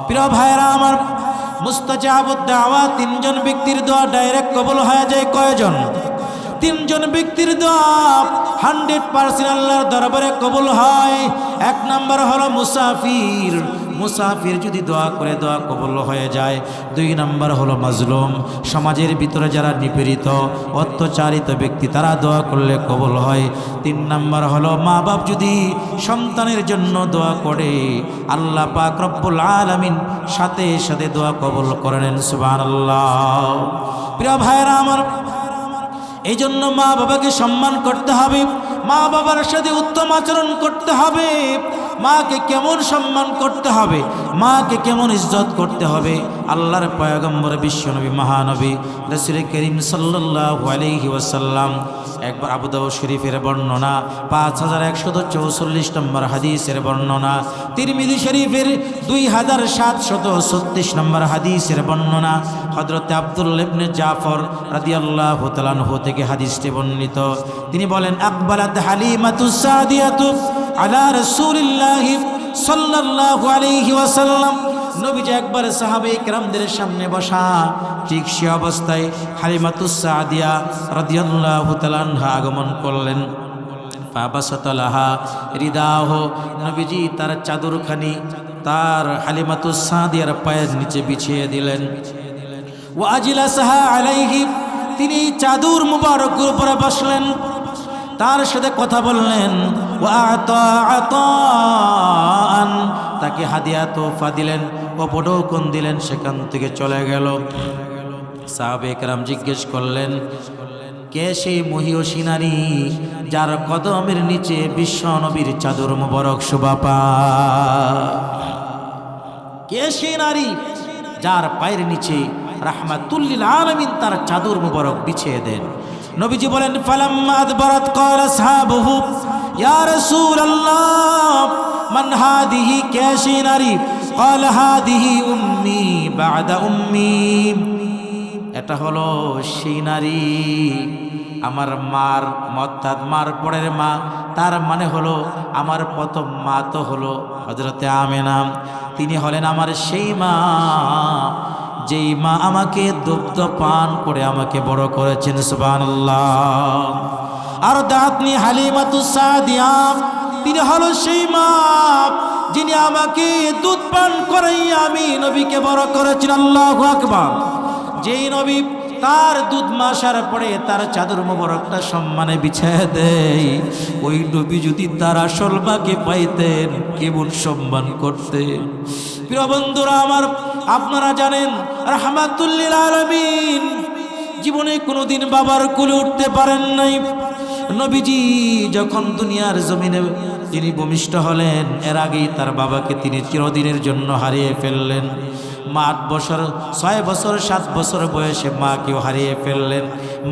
প্রিয় ভাইরা আমার, মুস্তাজাবুদ দাওয়া, 3 জন ব্যক্তির দোয়া ডাইরেক্ট কবুল হয়ে যায়। কয়জন? 3 জন ব্যক্তির দোয়া 100% আল্লাহর দরবারে কবুল হয়। 1 নম্বর হলো মুসাফির। মুসাফির যদি দোয়া করে দোয়া কবুল হয়ে যায়। 2 নম্বর হলো মাজলুম, সমাজের ভিতরে যারা নিপীড়িত অত্যাচারিত ব্যক্তি, তারা দোয়া করলে কবুল হয়। 3 নম্বর হলো মা বাপ যদি সন্তানের জন্য দোয়া করে, আল্লাহ পাক রব্বুল আলামিন সাথে সাথে দোয়া কবুল করেন। সুবহানাল্লাহ। প্রিয় ভাইরা আমার, এই জন্য মা বাবাকে সম্মান করতে হবে, মা বাবার সাথে উত্তম আচরণ করতে হবে। মাকে কেমন সম্মান করতে হবে, মাকে কেমন ইজ্জত করতে হবে, আল্লাহর পয়গম্বর বিশ্বনবী মহানবী রাসূল করিম সাল্লাল্লাহু আলাইহি ওয়াসাল্লাম একবার আবু দাউদ শরীফের বর্ণনা 5144 নম্বর হাদিসের বর্ণনা, তিরমিজি শরীফের 2736 নম্বর হাদিসের বর্ণনা, হযরত আব্দুল্লাহ ইবনে জাফর রাদিয়াল্লাহু তাআলা আনহু থেকে হাদিসটি বর্ণিত। তিনি বলেন, আকবালাত হালিমাতুস সাদিয়াতু আলা রাসূলিল্লাহি সাল্লাল্লাহু আলাইহি ওয়াসাল্লাম। নবীজি একবার সাহাবায়ে কেরামদের সামনে বসা, ঠিক সে অবস্থায় হালিমাতুস সাদিয়া রাদিয়াল্লাহু তাআলা আনহা আগমন করলেন। ফাবাসাতালাহা রিদাহ, নবীজি তার চাদরখানি তার হালিমাতুস সাদিয়ার পায়ের নিচে বিছিয়ে দিলেন। ওয়া আজলাসাহা আলাইহি, তিনি চাদর মুবারকের উপরে বসলেন, তার সাথে কথা বললেন। ওয়া আতাআন, তাকে হাদিয়া তোফা দিলেন, উপঢৌকন দিলেন, সেখান থেকে চলে গেল। সাহাবায়ে কেরাম জিজ্ঞেস করলেন, কে সেই মহিয়সী নারী যার কদমের নিচে বিশ্ব নবীর চাদর মুবারক শোভা পায়? কে সেই নারী যার পায়ের নিচে রাহমাতুল লিল আলামিন তার চাদর মুবারক বিছিয়ে দেন? নবীজি বলেন, ফালাম্মা আদবারাত ক্বাল আসহাবুহু ইয়া রাসূলুল্লাহ মান হাদিহি, কে সেই নারী? ক্বাল হাদিহি উম্মি বা'দা উম্মি, এটা হলো সেই নারী আমার মার, অর্থাৎ মার পরের মা, তার মানে হলো আমার প্রথম মা তো হলো হযরতে আমেনা। তিনি হলেন আমার সেই মা, যেই মা আমাকে দুগ্ধ পান করে আমাকে বড় করেছেন। সুবহানাল্লাহ। আর দাতনি হালিমাতুস সাদিয়া, তিনি হলো সেই মা যিনি আমাকে দুধ পান করাইয়া আমি নবীকে বড় করেছেন। আল্লাহু আকবার। যেই নবী তার দুধ মাসার পরে তার চাদর মোবারকটা সম্মানে বিছায় দেয়, ওই নবী যদি তার আসল মাকে পাইতেন কেমন সম্মান করতেন। প্রিয় বন্ধুরা আমার, আপনারা জানেন রাহমাতুল লিল আলামিন জীবনে কোনোদিন বাবার কোলে উঠতে পারেন নাই। নবীজি যখন দুনিয়ার জমিনে তিনি ভূমিষ্ঠ হলেন, এর আগেই তার বাবাকে তিনি চিরদিনের জন্য হারিয়ে ফেললেন। মা 8 বছর, 6 বছর, 7 বছর বয়সে মাকেও হারিয়ে ফেললেন।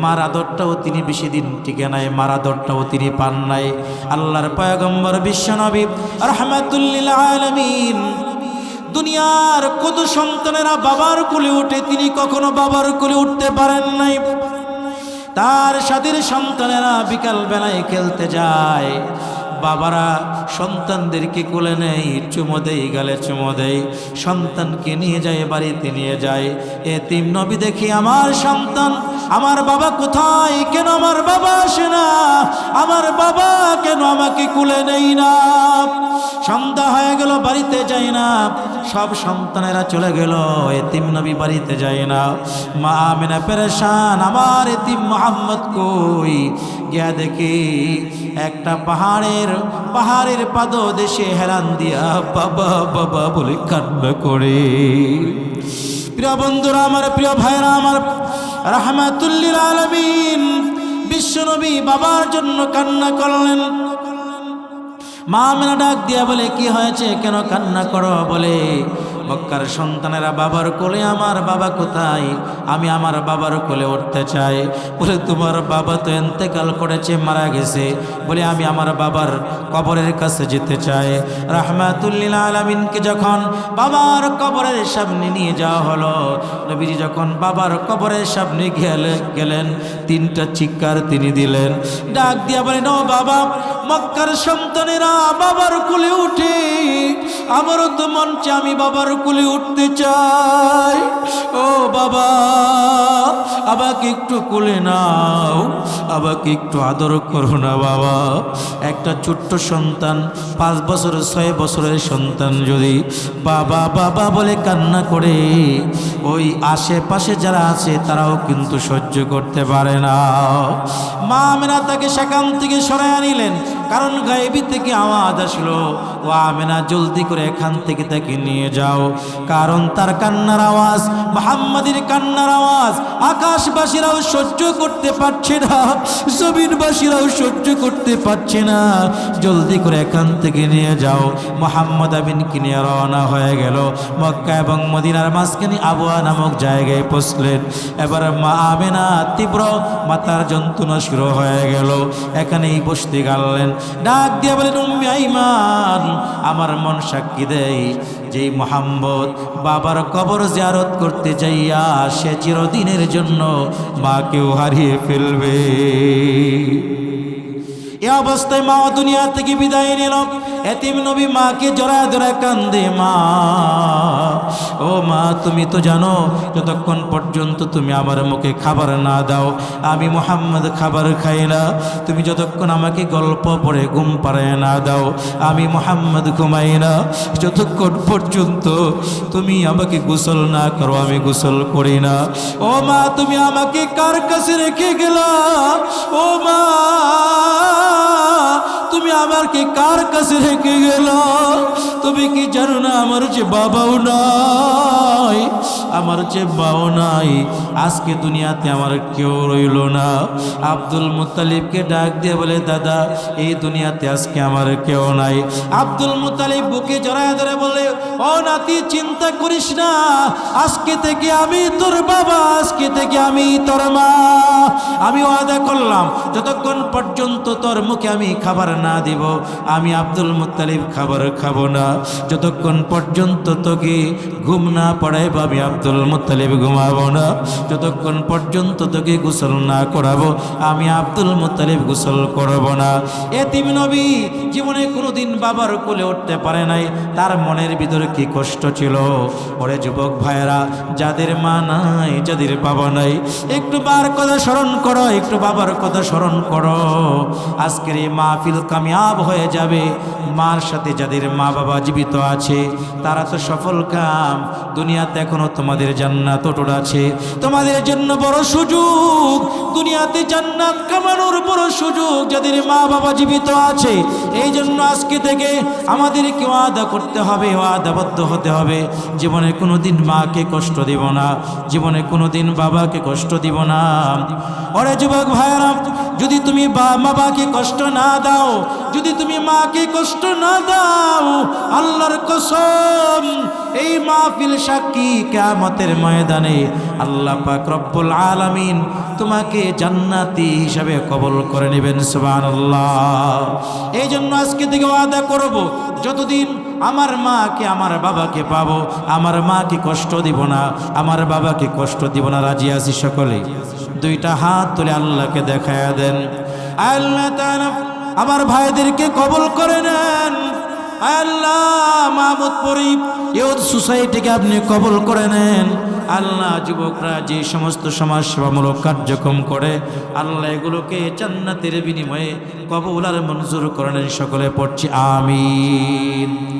মার আদরটাও তিনি বেশি দিন টিকে নাই, মার আদরটাও তিনি পান নাই। আল্লাহর পয়গম্বর বিশ্বনবী রাহমাতুল লিল আলামিন, দুনিয়ার কত সন্তানেরা বাবার কোলে উঠে, তিনি কখনো বাবার কোলে উঠতে পারেন নাই। তার সাথীর সন্তানেরা বিকাল বেলায় খেলতে যায়, বাবারা সন্তানদেরকে কোলে নেই, চুমো দেয়, গালে চুমো দেয়, সন্তানকে নিয়ে যায়, বাড়িতে নিয়ে যায়। এতিম নবী দেখি আমার সন্তান, আমার বাবা কোথায়, কেন আমার বাবা আসে না, আমার বাবা কেন আমাকে কোলে নেই না। সন্ধ্যা হয়ে গেল, বাড়িতে যায় না, সব সন্তানেরা চলে গেল, এতিম নবী বাড়িতে যায় না। মা আমিনা পেরেশান, আমার এতিম মুহাম্মদ কই? গিয়া দেখি একটা পাহাড়ের পাদদেশে হেলান দিয়া বাবা বাবা বলে কান্না করে। প্রিয় বন্ধুরা আমার, প্রিয় ভাইরা আমার, রাহমাতুল লিল আলামিন বিশ্বনবী বাবার জন্য কান্না করলেন। মা আমিনা ডাক দিয়া বলে, কি হয়েছে, কেন কান্না করো? বলে, মক্কার সন্তানেরা বাবার কোলে, আমার বাবা কোথায়, আমি আমার বাবার কোলে উঠতে চাই। বলে, তোমার বাবা তো ইন্তেকাল করেছে, মারা গেছে। বলে, আমি আমার বাবার কবরের কাছে যেতে চাই। রাহমাতুল লিল আলামিনকে যখন বাবার কবরের সামনে নিয়ে যাওয়া হলো, নবীজি যখন বাবার কবরের সামনে গেলেন, 3টা চিৎকার তিনি দিলেন, ডাক দিয়া বলেন, ও বাবা, মক্কার সন্তানেরা বাবার কোলে উঠে, আমারও তো মন চায় আমি বাবার কোলে উঠতে চাই। ও বাবা, আমাকে একটু কোলে নাও, আমাকে একটু আদর করো না বাবা। একটা ছোট্ট সন্তান, 5 বছর 6 বছরের সন্তান যদি বাবা বাবা বলে কান্না করে, ওই আশেপাশে যারা আছে তারাও কিন্তু সহ্য করতে পারে না। মা আমিনা তাকে সেখান থেকে সরাইয়া নিলেন, কারণ গায়েবী থেকে আওয়াজ আসলো, ও আমেনা জলদি করে এখান থেকে তাকে নিয়ে যাও, কারণ তার কান্নার আওয়াজ, মুহাম্মাদের কান্নার আওয়াজ আকাশবাসীরাও সহ্য করতে পারছে না, জমিনবাসীরাও সহ্য করতে পারছে না। জলদি করে এখান থেকে নিয়ে যাও। মুহাম্মদ আমিনকে নিয়ে রওনা হয়ে গেল। মক্কা এবং মদিনার মাঝখানে আবওয়া নামক জায়গায় পৌঁছলেন। এবার মা আমেনা তীব্র মাথার যন্ত্রণা শুরু হয়ে গেল, এখানেই বসতে গেলেন। ডাক দিয়ে বলেন, উম্মে আইমান, আমার মন সাক্ষী দেয় যে মুহাম্মদ বাবার কবর জিয়ারত করতে যাইয়া সে চিরদিনের জন্য মাকেও হারিয়ে ফেলবে। এ অবস্থায় মা দুনিয়া থেকে বিদায় নিল। এতিম নবী মাকে জড়ায় জড়ায় কান্দে, মা ও মা, তুমি তো জানো যতক্ষণ পর্যন্ত তুমি আমার মুখে খাবার না দাও আমি মুহাম্মদ খাবার খাই না। তুমি যতক্ষণ আমাকে গল্প পড়ে ঘুম পাড়ায় না দাও আমি মুহাম্মদ ঘুমাই না। যতক্ষণ পর্যন্ত তুমি আমাকে গোসল না করো আমি গোসল করি না। ও মা, তুমি আমাকে কার কাছে রেখে গেলা? ও মা, তুমি আমাকে কার কাছে রেখে গেল? তুমি কি জানো না আমার যে বাবাও নাই, আমার যে বাও নাই, আজকে দুনিয়াতে আমার কেউ রইল না। আব্দুল মুত্তালিবকে ডাক দিয়ে বলে, দাদা এই দুনিয়াতে আজকে আমার কেউ নাই। আব্দুল মুত্তালিব বুকে জড়ায় ধরে বলে, ও নাতি চিন্তা করিস না, আজকে থেকে আমি তোর বাবা, আজকে থেকে আমি তোর মা। আমি ওয়াদা করলাম যতক্ষণ পর্যন্ত তোর মুখে আমি খাবার না দিব আমি আব্দুল মুত্তালিব খাবার খাবো না। যতক্ষণ পর্যন্ত তোকে ঘুম না পড়াইব আমি আব্দুল মুত্তালিব ঘুমাবো না। যতক্ষণ পর্যন্ত তোকে গোসল না করাবো আমি আব্দুল মুত্তালিব গোসল করব না। এতিম নবী জীবনে কোনোদিন বাবার কোলে উঠতে পারে নাই, তার মনের ভিতরে কি কষ্ট ছিল। ওরে যুবক ভাইয়েরা, যাদের মা নাই, যাদের বাবা নাই, একটু বার কথা স্মরণ করো, একটু বাবার কথা স্মরণ করো। আজকের এই মাহফিল কামিয়াব হয়ে যাবে। মার সাথে যাদের মা বাবা জীবিত আছে তারা তো সফল কাম। দুনিয়াতে এখনো তোমাদের জান্নাত অটুট আছে, তোমাদের জন্য বড় সুযোগ। দুনিয়াতে জান্নাত কামানোর বড় সুযোগ যাদের মা বাবা জীবিত আছে। এই জন্য আজকে থেকে আমাদেরকে ওয়াদা করতে হবে, ওয়াদাবদ্ধ হতে হবে, জীবনে কোনোদিন মাকে কষ্ট দিব না, জীবনে কোনোদিন বাবাকে কষ্ট দিব না। ওরে যুবক ভাইরা, যদি তুমি বাবাকে কষ্ট না দাও, যদি তুমি মাকে কষ্ট না দাও, আল্লাহর কসম এই মাহফিল সাক্ষী কিয়ামতের ময়দানে আল্লাহ পাক রব্বুল আলামিন তোমাকে জান্নাতি হিসাবে কবুল করে নেবেন। সুবহানাল্লাহ। এই জন্য আজকে থেকে ওয়াদা করব, যতদিন আমার মাকে আমার বাবাকে পাবো, আমার মাকে কষ্ট দিব না, আমার বাবাকে কষ্ট দিব না। রাজি আছি সকলে? দুইটা হাত তুলে আল্লাহকে দেখায়া দেন। আল্লাহ তাআলা আমার ভাইদেরকে কবুল করে নেন। আল্লাহ মাহমুদপুরি ইউথ সোসাইটিকে আপনি কবুল করে নেন। আল্লাহ যুবকরা যে সমস্ত সমাজসেবামূলক কার্যক্রম করে আল্লাহ এগুলোকে জান্নাতের বিনিময়ে কবুল আর মঞ্জুর করে নেন। সকলে পড়ছি আমিন।